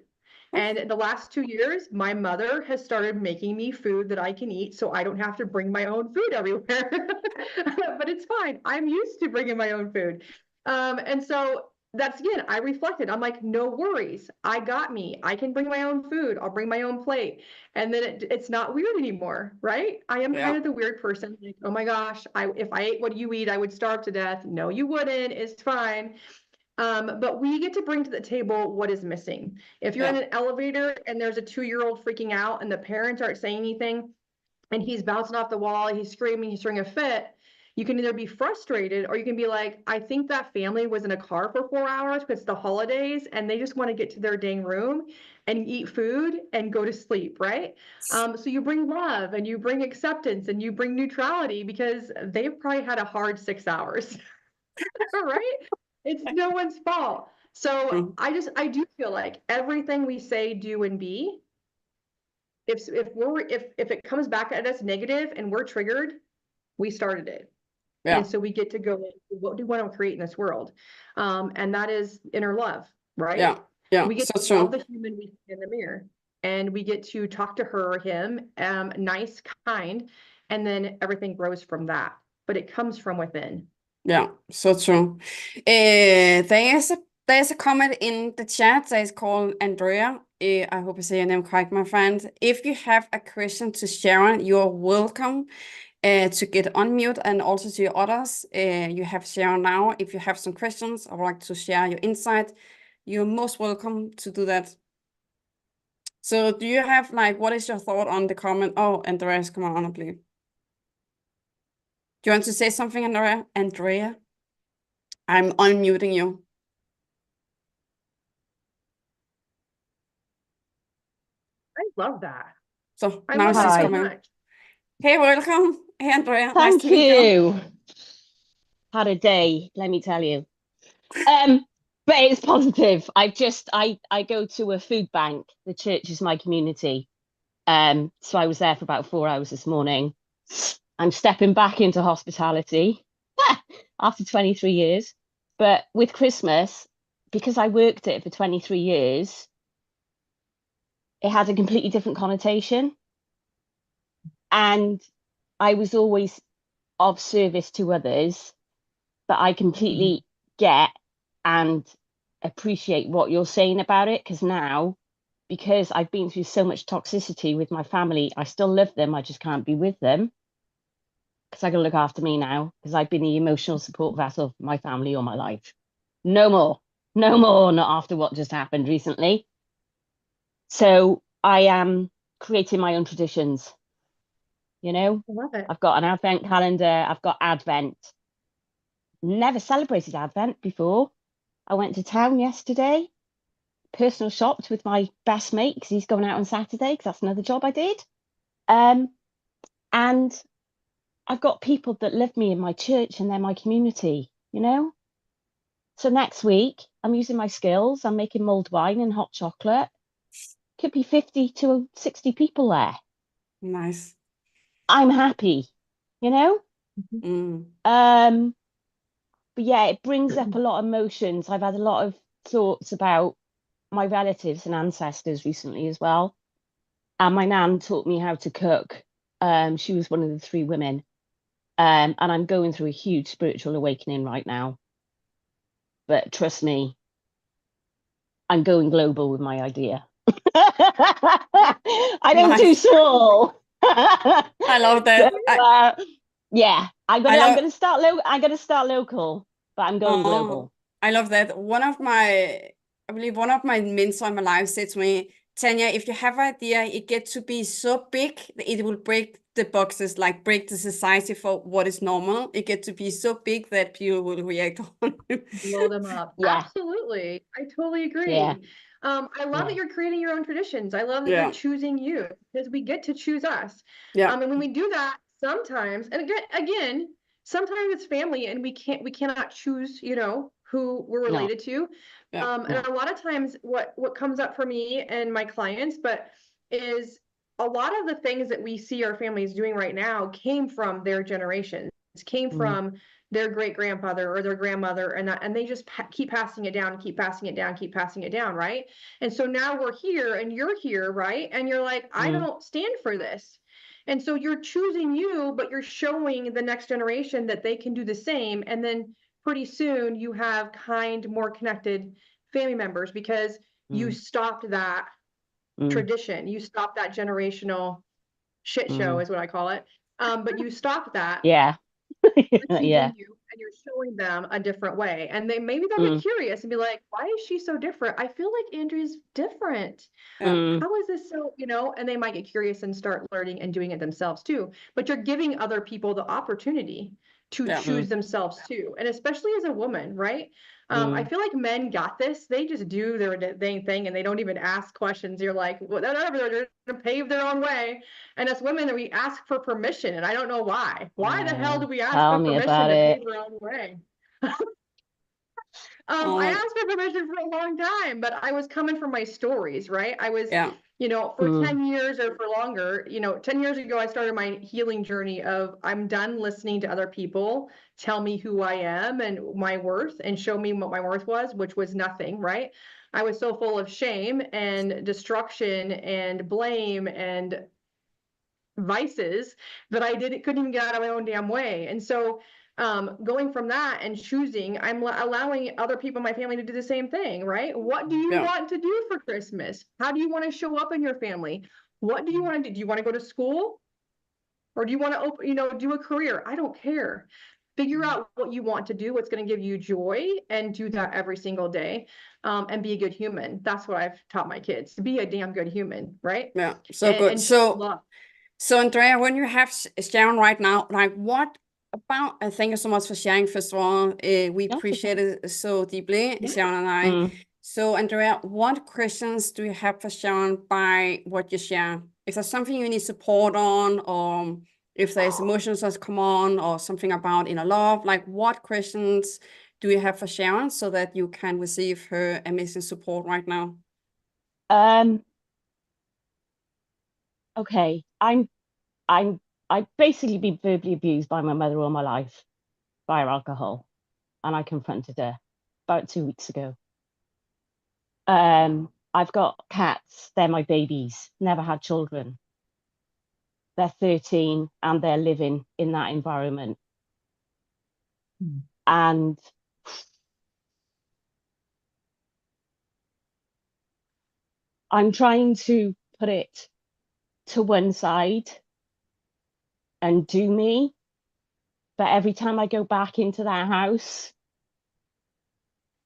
Oh, And the last 2 years, my mother has started making me food that I can eat so I don't have to bring my own food everywhere. But it's fine. I'm used to bringing my own food. And so that's again, I reflected. I'm like, no worries. I got me. I can bring my own food. I'll bring my own plate. And then it's not weird anymore, right? I am yeah. kind of the weird person. Like, oh my gosh, if I ate what you eat, I would starve to death. No, you wouldn't. It's fine. But we get to bring to the table what is missing. If you're Yeah. in an elevator and there's a 2-year-old freaking out and the parents aren't saying anything and he's bouncing off the wall, he's screaming, he's throwing a fit, You can either be frustrated or you can be like, I think that family was in a car for 4 hours because it's the holidays and they just want to get to their dang room and eat food and go to sleep, right? So you bring love and you bring acceptance and you bring neutrality because they've probably had a hard 6 hours, right? It's no one's fault. So Mm. I do feel like everything we say, do, and be, if it comes back at us negative and we're triggered, we started it. Yeah. And so we get to go, what do we want to create in this world? And that is inner love, right? Yeah. Yeah. We get So to love true. the human we see in the mirror, and we get to talk to her or him, nice, kind, and then everything grows from that. But it comes from within. Yeah, so true. There's a comment in the chat that is called Andrea. I hope I say your name correct, my friend. If you have a question to Sharon, you're welcome to get unmute, and also to your others. You have Sharon now. If you have some questions or would like to share your insight, you're most welcome to do that. So do you have like, what is your thought on the comment? Oh, Andreas, come on, I believe. Do you want to say something, Andrea? Andrea? I'm unmuting you. I love that. So I now love she's that so coming. much. Hey, welcome. Hey, Andrea. Nice Thank to meet you. you. Had a day, let me tell you. But it's positive. I go to a food bank. The church is my community. So I was there for about 4 hours this morning. I'm stepping back into hospitality after 23 years. But with Christmas, because I worked it for 23 years, it had a completely different connotation. And I was always of service to others, but I completely get and appreciate what you're saying about it, because now, because I've been through so much toxicity with my family, I still love them, I just can't be with them because I gotta look after me now, because I've been the emotional support vessel for my family all my life. No more, not after what just happened recently. So I am creating my own traditions, you know. I love it. I've got an advent calendar, I've got Advent. Never celebrated Advent before. I went to town yesterday, personal shopped with my best mate because he's going out on Saturday, because that's another job I did. And I've got people that love me in my church and they're my community, you know? So next week, I'm using my skills. I'm making mulled wine and hot chocolate. Could be 50 to 60 people there. Nice. I'm happy, you know? Mm. But yeah, it brings up a lot of emotions. I've had a lot of thoughts about my relatives and ancestors recently as well. And my nan taught me how to cook. She was one of the 3 women. And I'm going through a huge spiritual awakening right now. But trust me, I'm going global with my idea. I don't do Nice. small. I love that. So, yeah, I'm I love, gonna start local, but I'm going global. I love that. I believe one of my mentors in my life said to me, Tanya, if you have an idea, it gets to be so big that it will break the boxes, like break the society for what is normal. It gets to be so big that people will react on it. Blow them up. Yeah. Absolutely. I totally agree. Yeah. I love that you're creating your own traditions. I love that Yeah. you're choosing you, because we get to choose us. Yeah. And when we do that, sometimes, and again, sometimes it's family and we cannot choose, you know, who we're No. related to. Yeah. And a lot of times what comes up for me and my clients, but is a lot of the things that we see our families doing right now came from their generations, came from their great grandfather or their grandmother, and they just keep passing it down, keep passing it down, keep passing it down, right? And so now we're here and you're here, right? And you're like, I don't stand for this. And so you're choosing you, but you're showing the next generation that they can do the same. And then pretty soon you have kind, more connected family members, because you stopped that tradition. You stopped that generational shit show, is what I call it. But you stopped that. Yeah. Yeah. You, and you're showing them a different way, and maybe they'll get curious and be like, why is she so different? I feel like Andrea's different. How is this so, you know? And they might get curious and start learning and doing it themselves too. But you're giving other people the opportunity to Yeah. choose themselves too. And especially as a woman, right? I feel like men got this. They just do their thing and they don't even ask questions. You're like, whatever, they're gonna pave their own way. And as women, we ask for permission, and I don't know why. Why the hell do we ask Tell for me permission about to it. pave our own way? Oh, I asked for permission for a long time, but I was coming from my stories, right? I was, yeah. you know, for 10 years or for longer, you know, 10 years ago, I started my healing journey of I'm done listening to other people tell me who I am and my worth and show me what my worth was, which was nothing, right? I was so full of shame and destruction and blame and vices that couldn't even get out of my own damn way. And so going from that and choosing, I'm allowing other people in my family to do the same thing, right? What do you want to do for Christmas? How do you want to show up in your family? What do you want to do? Do you want to go to school? Or do you want to do a career? I don't care. Figure out what you want to do, what's going to give you joy, and do that every single day. And be a good human. That's what I've taught my kids, to be a damn good human, right? Yeah. So good. And show love. So Andrea, when you have Sharon right now, like what about, thank you so much for sharing, first of all. We appreciate it so deeply, Sharon and I. So Andrea, what questions do you have for Sharon by what you share? If there's something you need support on, or if there's emotions that come on, or something about inner love, like what questions do you have for Sharon so that you can receive her amazing support right now? Okay, I've basically been verbally abused by my mother all my life via alcohol, and I confronted her about 2 weeks ago. I've got cats, they're my babies, never had children. They're 13 and they're living in that environment. And I'm trying to put it to one side and do me. But every time I go back into that house,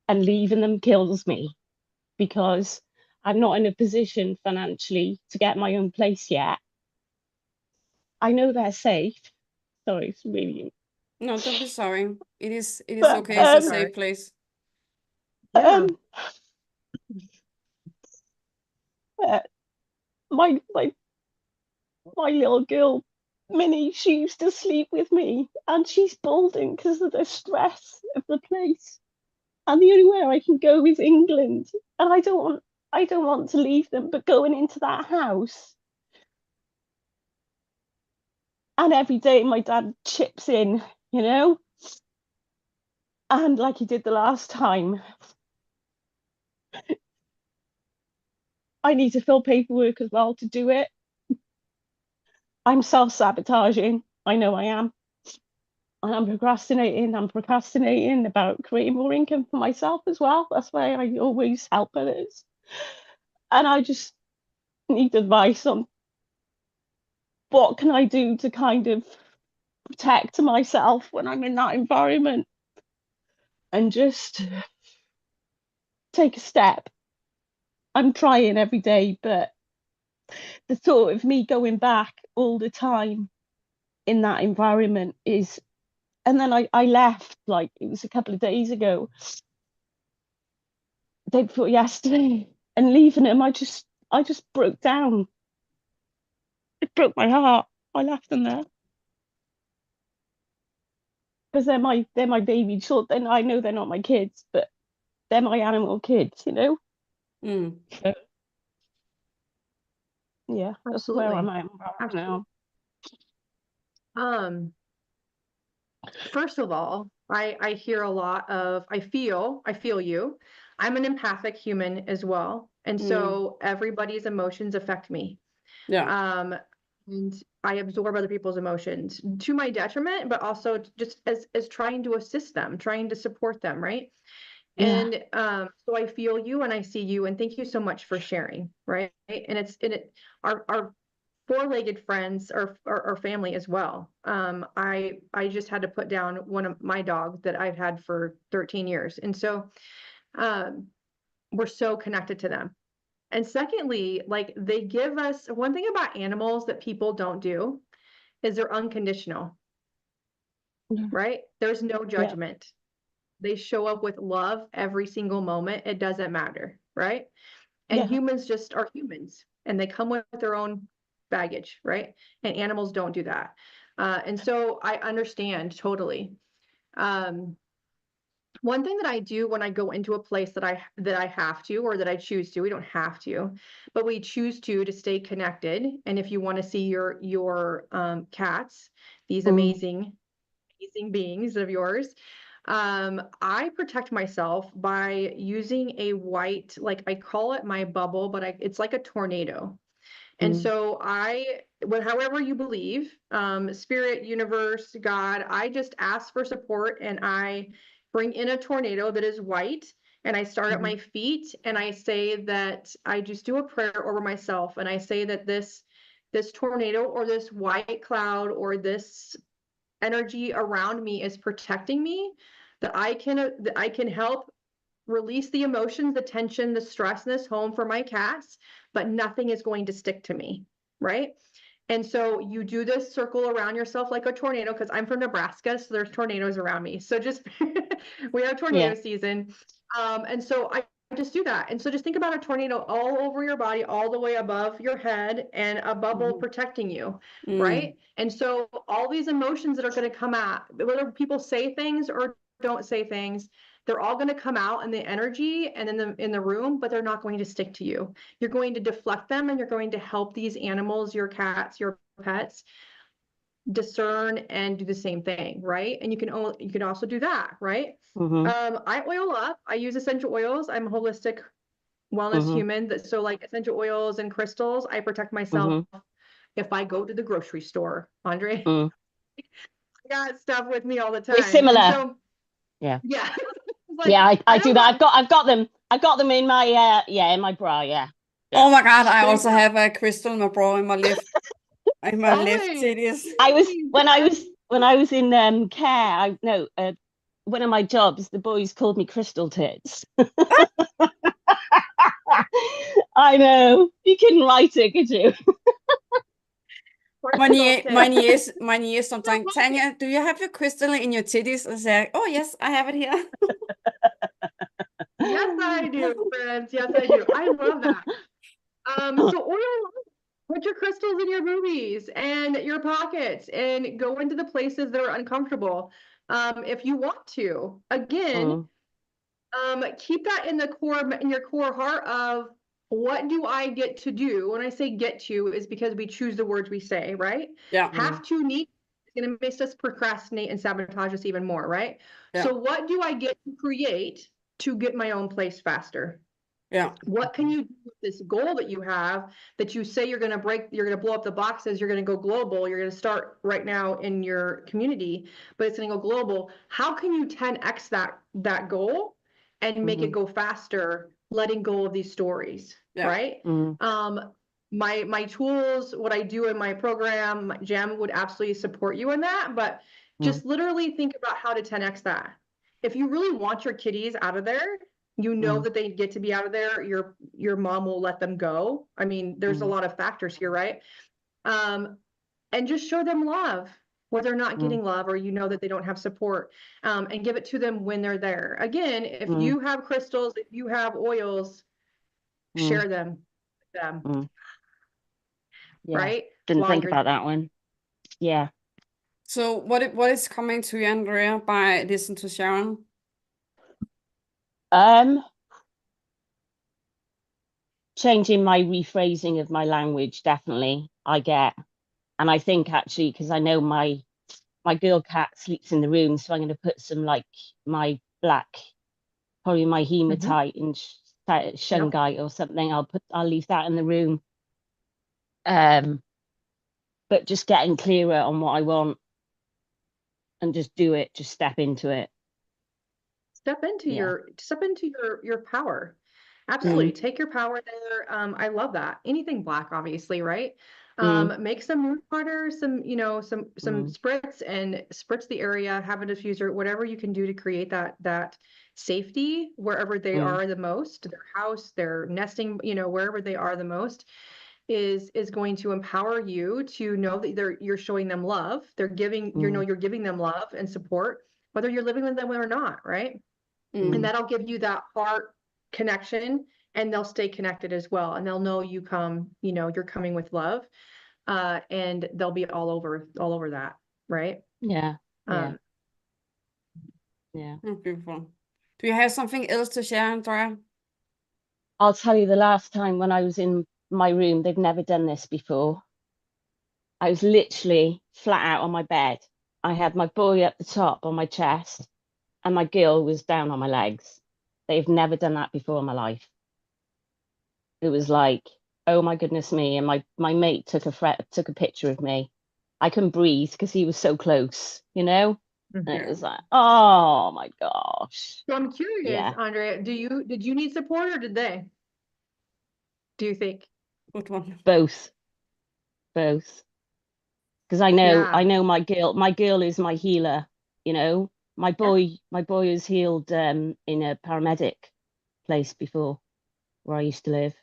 and leaving them kills me, because I'm not in a position financially to get my own place yet. I know they're safe. Sorry, it's really. No, don't be sorry. It is But, okay. It's a safe place. My little girl, Minnie, she used to sleep with me, and she's balding because of the stress of the place. And the only way I can go is England, and I don't want to leave them. But going into that house, and every day my dad chips in, you know, and like he did the last time, I need to fill paperwork as well to do it. I'm self-sabotaging. I know I am. And I'm procrastinating about creating more income for myself as well. That's why I always help others. And I just need advice on what can I do to kind of protect myself when I'm in that environment, and just take a step. I'm trying every day, but the thought of me going back all the time in that environment is, and then I left, like it was a couple of days ago, day before yesterday, and leaving him, I just broke down. It broke my heart. I left them there because they're my baby. So then I know they're not my kids, but they're my animal kids, you know. So, yeah, that's where I'm at right now. First of all, I hear a lot of, I feel you. I'm an empathic human as well. And so everybody's emotions affect me. Yeah. And I absorb other people's emotions to my detriment, but also just as trying to assist them, trying to support them, right? Yeah. And so I feel you and I see you, and thank you so much for sharing, right? And our four-legged friends or family as well. I just had to put down one of my dogs that I've had for 13 years. And so we're so connected to them. And secondly, like they give us, one thing about animals that people don't do is they're unconditional. right? There's no Yeah. judgment. They show up with love every single moment. It doesn't matter, right? And Yeah. humans just are humans, and they come with their own baggage, right? And animals don't do that. And so I understand totally. Um, One thing that I do when I go into a place that I have to, or that I choose to, we don't have to, but we choose to stay connected. And if you want to see your cats, these amazing beings of yours, I protect myself by using a white, like I call it my bubble, but it's like a tornado. And so however you believe, spirit, universe, God, I just ask for support, and I bring in a tornado that is white, and I start at my feet, and I say that I just do a prayer over myself, and I say that this tornado, or this white cloud, or this energy around me is protecting me, that I can help release the emotions, the tension, the stress in this home for my cats, but nothing is going to stick to me, right? And so you do this circle around yourself like a tornado, because I'm from Nebraska, so there's tornadoes around me. So just we have tornado season. And so I just do that. And so just think about a tornado all over your body, all the way above your head, and a bubble protecting you, right? And so all these emotions that are going to come out, whether people say things or don't say things, they're all going to come out in the energy and in the room, but they're not going to stick to you. You're going to deflect them, and you're going to help these animals, your cats, your pets, discern and do the same thing, right? And you can also do that, right? I oil up. I use essential oils. I'm a holistic wellness human. So like essential oils and crystals, I protect myself if I go to the grocery store, Andre. I got stuff with me all the time. We're similar. And so, yeah. Like, yeah, I do that. I've got them in my in my bra, yeah. Oh my God, I also have a crystal in my bra in my left Always. titties. When I was in care, one of my jobs, the boys called me Crystal Tits. I know. You couldn't write it, could you? My niece sometimes, Tanja, do you have your crystal in your titties? I say, oh yes, I have it here. Yes, I do, friends. Yes, I do. I love that. So oil, put your crystals in your boobies and your pockets, and go into the places that are uncomfortable. If you want to, again, keep that in your core heart of, what do I get to do? When I say get to, is because we choose the words we say, right? Yeah. Have to, need is going to make us procrastinate and sabotage us even more, right? Yeah. So what do I get to create to get my own place faster? Yeah. What can you do with this goal that you have, that you say you're going to blow up the boxes, you're going to go global, you're going to start right now in your community, but it's going to go global. How can you 10x that goal and make it go faster, letting go of these stories, right? My tools, what I do in my program, Gem would absolutely support you in that, but just literally think about how to 10x that. If you really want your kitties out of there, you know that they get to be out of there, your mom will let them go. I mean, there's a lot of factors here, right? And just show them love where they're not getting love, or you know that they don't have support, and give it to them when they're there. Again, if you have crystals, if you have oils, share them with them. Yeah. Right? Didn't think about that one. Yeah. So what is coming to you, Andrea, by listening to Sharon? Changing my rephrasing of my language, definitely, I get. And I think actually, because I know my girl cat sleeps in the room, so I'm going to put some, like, my black, probably my hematite and shungite or something. I'll leave that in the room. But just getting clearer on what I want, and just do it, just step into it. Step into your power. Absolutely. Take your power there. I love that. Anything black, obviously, right? Make some moon water, some spritz, and spritz the area, have a diffuser, whatever you can do to create that safety wherever they are the most, their house, their nesting, wherever they are the most. is going to empower you to know that you're showing them love. They're giving, you're giving them love and support, whether you're living with them or not, right? And that'll give you that heart connection, and they'll stay connected as well. And they'll know you're coming with love. And they'll be all over that, right? Yeah. Yeah. Um, Yeah. Oh, beautiful. Do you have something else to share, Andrea? I'll tell you, the last time when I was in my room, they'd never done this before. I was literally flat out on my bed. I had my boy at the top on my chest, and my girl was down on my legs. They've never done that before in my life. It was like, oh my goodness me. And my mate took a picture of me. I couldn't breathe because he was so close, And it was like, oh my gosh. So I'm curious, Yeah. Andrea, did you need support, or did they? Do you think? Good one. Both. Because I know Yeah. my girl is my healer, My boy is healed in a paramedic place before where I used to live,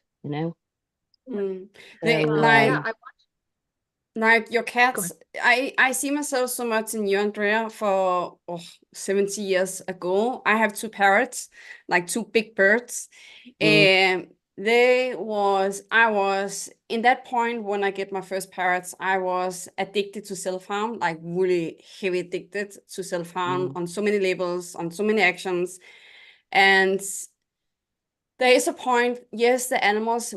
Mm. They So Yeah, like your Go cats. I see myself so much in you, Andrea, for 70 years ago. I have two parrots, like two big birds. And I was in that point when I get my first parrots, I was addicted to self-harm, like really heavy addicted to self-harm on so many levels, on so many actions. And there is a point, yes, the animals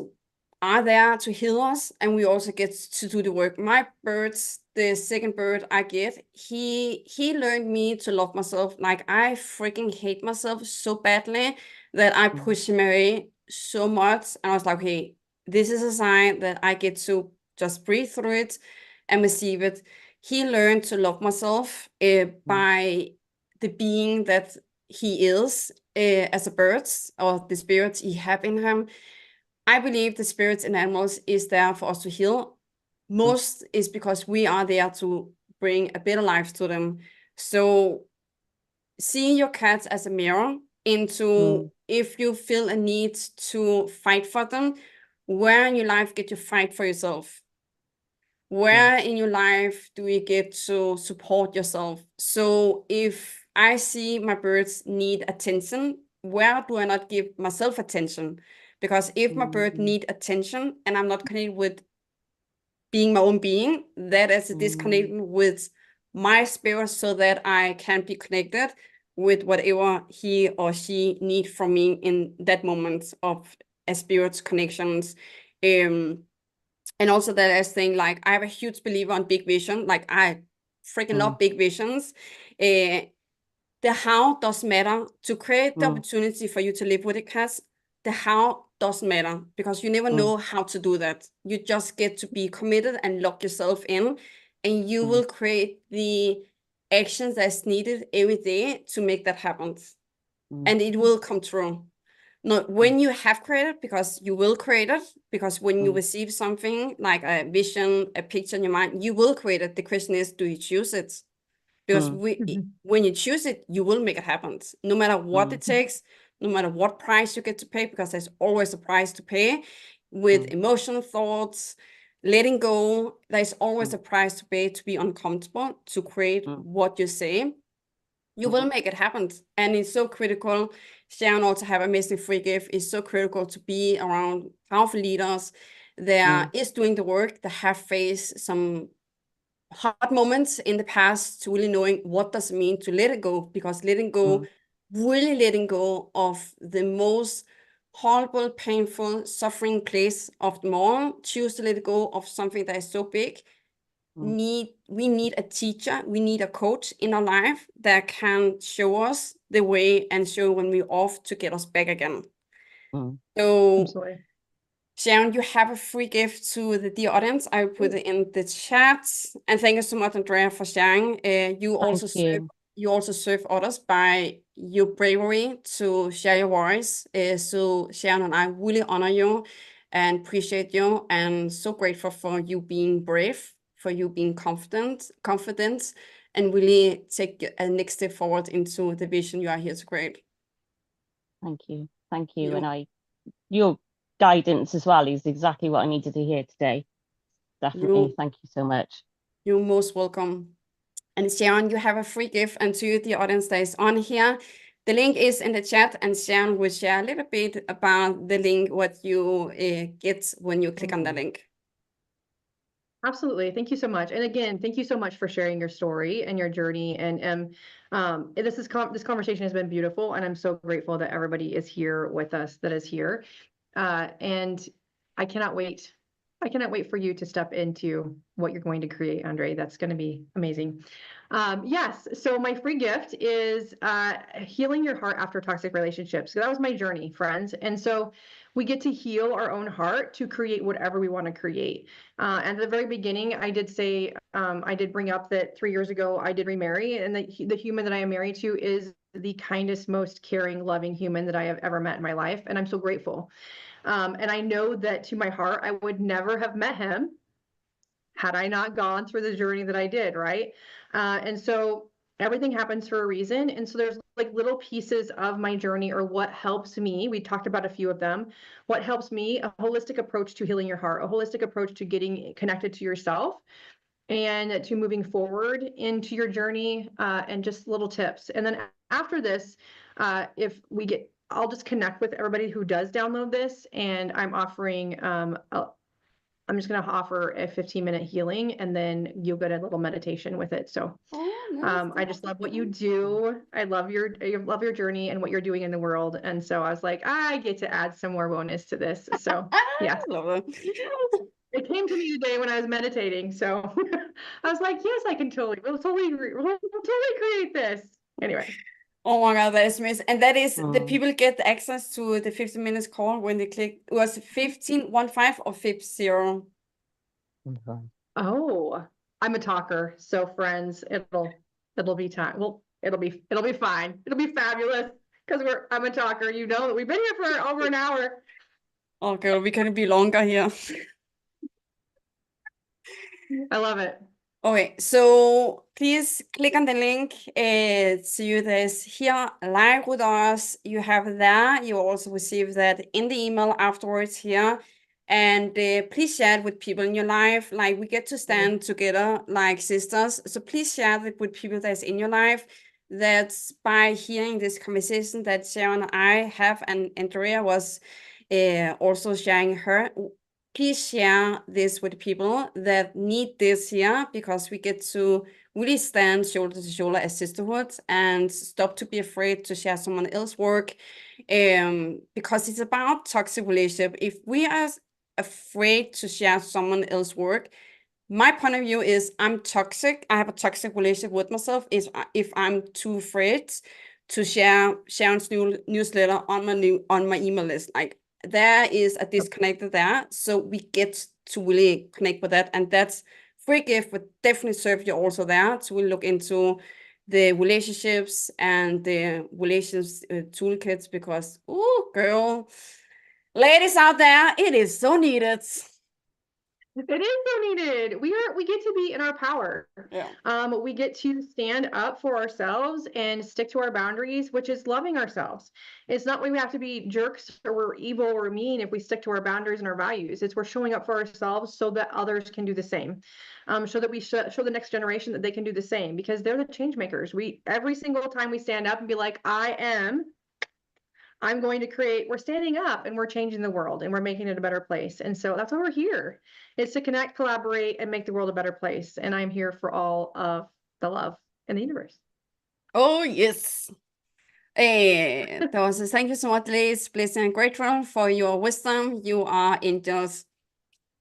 are there to heal us, and we also get to do the work. My birds, the second bird I get, he learned me to love myself. Like, I freaking hate myself so badly that I push him away so much. And I was like, hey, this is a sign that I get to just breathe through it and receive it. He learned to love myself by the being that he is as a bird, or the spirits he have in him. I believe the spirits in animals is there for us to heal. Most is because we are there to bring a better life to them. So seeing your cats as a mirror into if you feel a need to fight for them, where in your life get you fight for yourself? Where in your life do you get to support yourself? So if I see my birds need attention, where do I not give myself attention? Because if my bird need attention and I'm not connected with being my own being, that is a disconnection with my spirit, so that I can be connected with whatever he or she need from me in that moment of a spirit's connections. And also that I think, like, I have a huge believer on big vision. Like, I freaking love big visions. The how doesn't matter. To create the opportunity for you to live with a cat, the how doesn't matter, because you never know how to do that. You just get to be committed and lock yourself in, and you will create the actions that's needed every day to make that happen. And it will come true. Not when you have created, because you will create it, because when you receive something like a vision, a picture in your mind, you will create it. The question is, do you choose it? Because when you choose it, you will make it happen, no matter what it takes, no matter what price you get to pay, because there's always a price to pay with emotional thoughts, letting go. There's always a price to pay to be uncomfortable, to create what you say. You will make it happen. And it's so critical. Sharon also have amazing free gift. It's so critical to be around powerful leaders that is doing the work, that have faced some hard moments in the past, to really knowing what does it mean to let it go. Because letting go, really letting go of the most horrible, painful, suffering place of them all, choose to let go of something that is so big. We need a teacher, we need a coach in our life that can show us the way and show when we're off to get us back again. So Absolutely. Sharon, you have a free gift to the dear audience. I will put it in the chat. And thank you so much, Andrea, for sharing. You also serve others by your bravery to share your voice. So Sharon and I really honor you and appreciate you, and so grateful for you being brave, for you being confident, and really take a next step forward into the vision you are here to create. Thank you. Yeah. And you're guidance as well is exactly what I needed to hear today. Definitely. You, Thank you so much. you're most welcome. And Sharon, you have a free gift, and to the audience that is on here, the link is in the chat, and Sharon will share a little bit about the link, what you get when you click on the link. Absolutely. Thank you so much. And again, thank you so much for sharing your story and your journey. And this conversation has been beautiful, and I'm so grateful that everybody is here with us that is here. And I cannot wait. I cannot wait for you to step into what you're going to create, Andre. That's going to be amazing. Yes. So my free gift is healing your heart after toxic relationships. So that was my journey, friends. And so we get to heal our own heart to create whatever we want to create. At the very beginning, I did say, I did bring up that 3 years ago, I did remarry, and the human that I am married to is the kindest, most caring, loving human that I have ever met in my life. And I'm so grateful. And I know that to my heart, I would never have met him had I not gone through the journey that I did, right? And so everything happens for a reason. And so there's like little pieces of my journey or what helps me. We talked about a few of them. What helps me, a holistic approach to healing your heart, a holistic approach to getting connected to yourself and to moving forward into your journey, and just little tips. And then after this, if we get, I'll just connect with everybody who does download this, and I'm offering I'm just going to offer a 15-minute healing, and then you'll get a little meditation with it. So I just love what you do. I love your journey and what you're doing in the world. And so I was like, I get to add some more bonus to this. So yes, it came to me today when I was meditating. So I was like, yes, I can we'll totally create this. Anyway. Oh my God, that is amazing. And that is the people get access to the 15 minutes call when they click. It was 15 or 50? Oh, I'm a talker. So friends, it'll be time. Well, it'll be fine. It'll be fabulous because I'm a talker. You know that we've been here for over an hour. Oh girl, we can be longer here. I love it. Okay, so please click on the link to you that's here live with us. You have that. You also receive that in the email afterwards here. And please share it with people in your life. Like we get to stand together like sisters. So please share it with people that's in your life. That's by hearing this conversation that Sharon and I have, and Andrea was also sharing her. Please share this with people that need this here, because we get to really stand shoulder to shoulder as sisterhood and stop to be afraid to share someone else's work, because it's about toxic relationship. If we are afraid to share someone else's work, my point of view is I'm toxic. I have a toxic relationship with myself if I'm too afraid to share Sharon's newsletter on my email list. Like, there is a disconnect there. So we get to really connect with that. And that's free gift would definitely serve you also there to really look into the relationships and the relations toolkits, because, oh, girl, ladies out there, it is so needed. It is so needed. We get to be in our power. Yeah. We get to stand up for ourselves and stick to our boundaries, which is loving ourselves. It's not we have to be jerks or we're evil or mean if we stick to our boundaries and our values. It's we're showing up for ourselves so that others can do the same. So that we show the next generation that they can do the same, because they're the change makers. Every single time we stand up and be like, I'm going to create, we're standing up and we're changing the world and we're making it a better place. And so that's why we're here. It's to connect, collaborate, and make the world a better place. And I'm here for all of the love in the universe. Oh, yes. Those, thank you so much, Liz. Blessed and grateful for your wisdom. You are angels.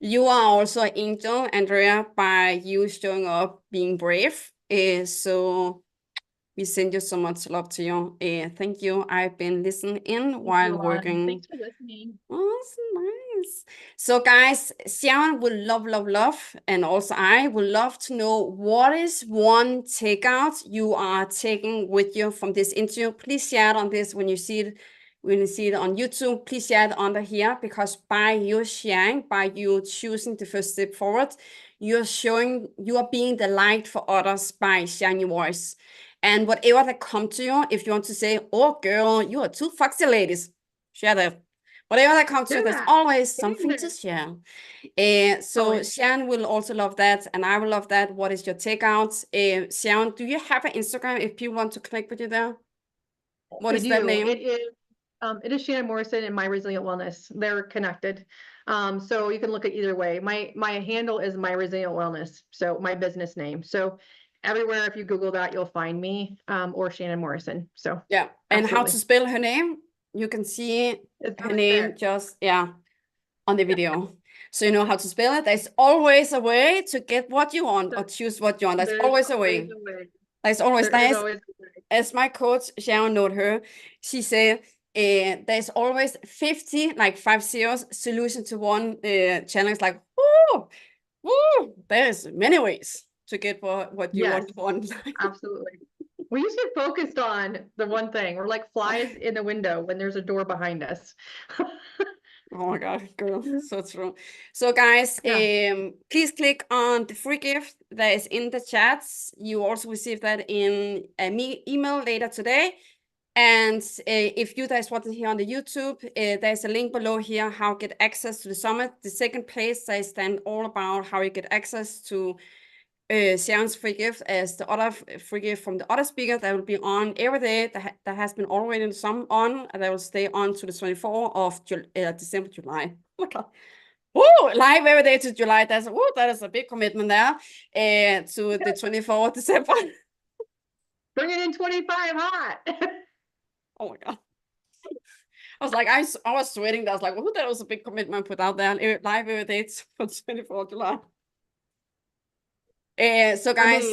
You are also an angel, Andrea, by you showing up, being brave. So we send you so much love to you. Thank you. I've been listening in while working. Thanks for listening. Oh, that's nice. So guys, Sharon would love, and also I would love to know, what is one takeout you are taking with you from this interview. Please share it on this when you see it on YouTube. Please share it under here, because by you sharing, by you choosing the first step forward, you're showing you are being the light for others by sharing your voice. And whatever that come to you, if you want to say, oh girl, you are two foxy ladies, share that. Whatever that comes to, there's that. always Get in something there. to share. So Always. Sharon will also love that, and I will love that. What is your takeouts? Sharon, do you have an Instagram if people want to connect with you there? What I is that do. name? It is Shannon Morrison and My Resilient Wellness. They're connected. So you can look at either way. My handle is My Resilient Wellness, so my business name. So everywhere, if you Google that, you'll find me, or Shannon Morrison. So Yeah, and how absolutely. to spell her name? You can see It's her right name there. just on the video. So you know how to spell it. There's always a way to get what you want or choose what you want. There's always a way. There's always, There is always a way. as my coach Sharon noted her, she said there's always 50 solution to one challenge. Like, there's many ways to get what you Yes, want. absolutely. We used to get focused on the one thing. We're like flies in the window when there's a door behind us. Oh my God, girl, so true. So guys, please click on the free gift that is in the chats. You also receive that in an email later today. And if you guys want to hear on the YouTube, there's a link below here how you get access to the summit. The second place, they stand all about how you get access to Sharon's free gift as the other free gift from the other speaker that will be on every day that has been already some on, and that will stay on to the 24th of December, July. Oh my God. Woo, live every day to July. That is a big commitment there. To the 24th of December. Bring it in 25 hot. Oh my God. I was like, I was sweating. That was like, that was a big commitment put out there. Live every day for 24th of July. So guys,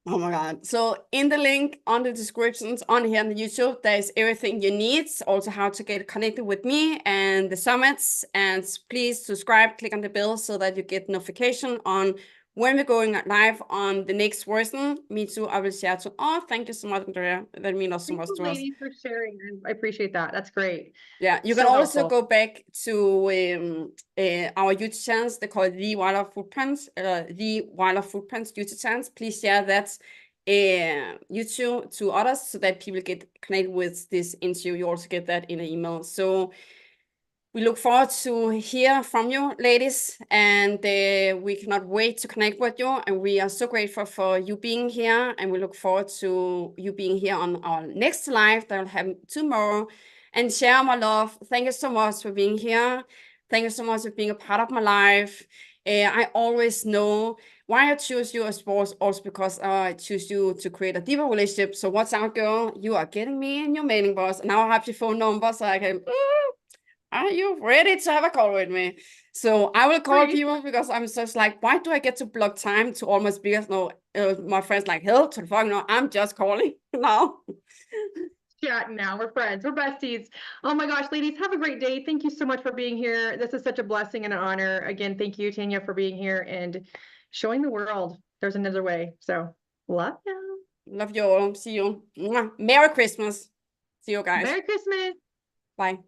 oh my God. So in the link on the descriptions on here on the YouTube, there's everything you need. Also how to get connected with me and the summits. And please subscribe, click on the bell so that you get notification on when we're going live on the next version. Me too, I will share too. Oh, thank you so much, Andrea. That means so much to us. Thank you, ladies, for sharing. I appreciate that. That's great. Yeah, you So can also helpful. go back to our YouTube channels. They're called The Wildlife Footprints, The Wildlife Footprints YouTube channels. Please share that YouTube to others so that people get connected with this interview. You also get that in an email. So we look forward to hear from you, ladies, and we cannot wait to connect with you. And we are so grateful for you being here, and we look forward to you being here on our next live that will happen tomorrow. And share my love. Thank you so much for being here. Thank you so much for being a part of my life. I always know why I choose you as sports, also because I choose you to create a deeper relationship. So what's out, girl? You are getting me in your mailing box. Now I have your phone number so I can... Are you ready to have a call with me? So I will call people because I'm just like, why do I get to block time to all my speakers? No, my friends like, hell to the fuck no, I'm just calling now. Chatting now. We're friends. We're besties. Oh my gosh, ladies, have a great day. Thank you so much for being here. This is such a blessing and an honor. Again, thank you, Tanja, for being here and showing the world there's another way. So love you. Love you all. See you. Merry Christmas. See you guys. Merry Christmas. Bye.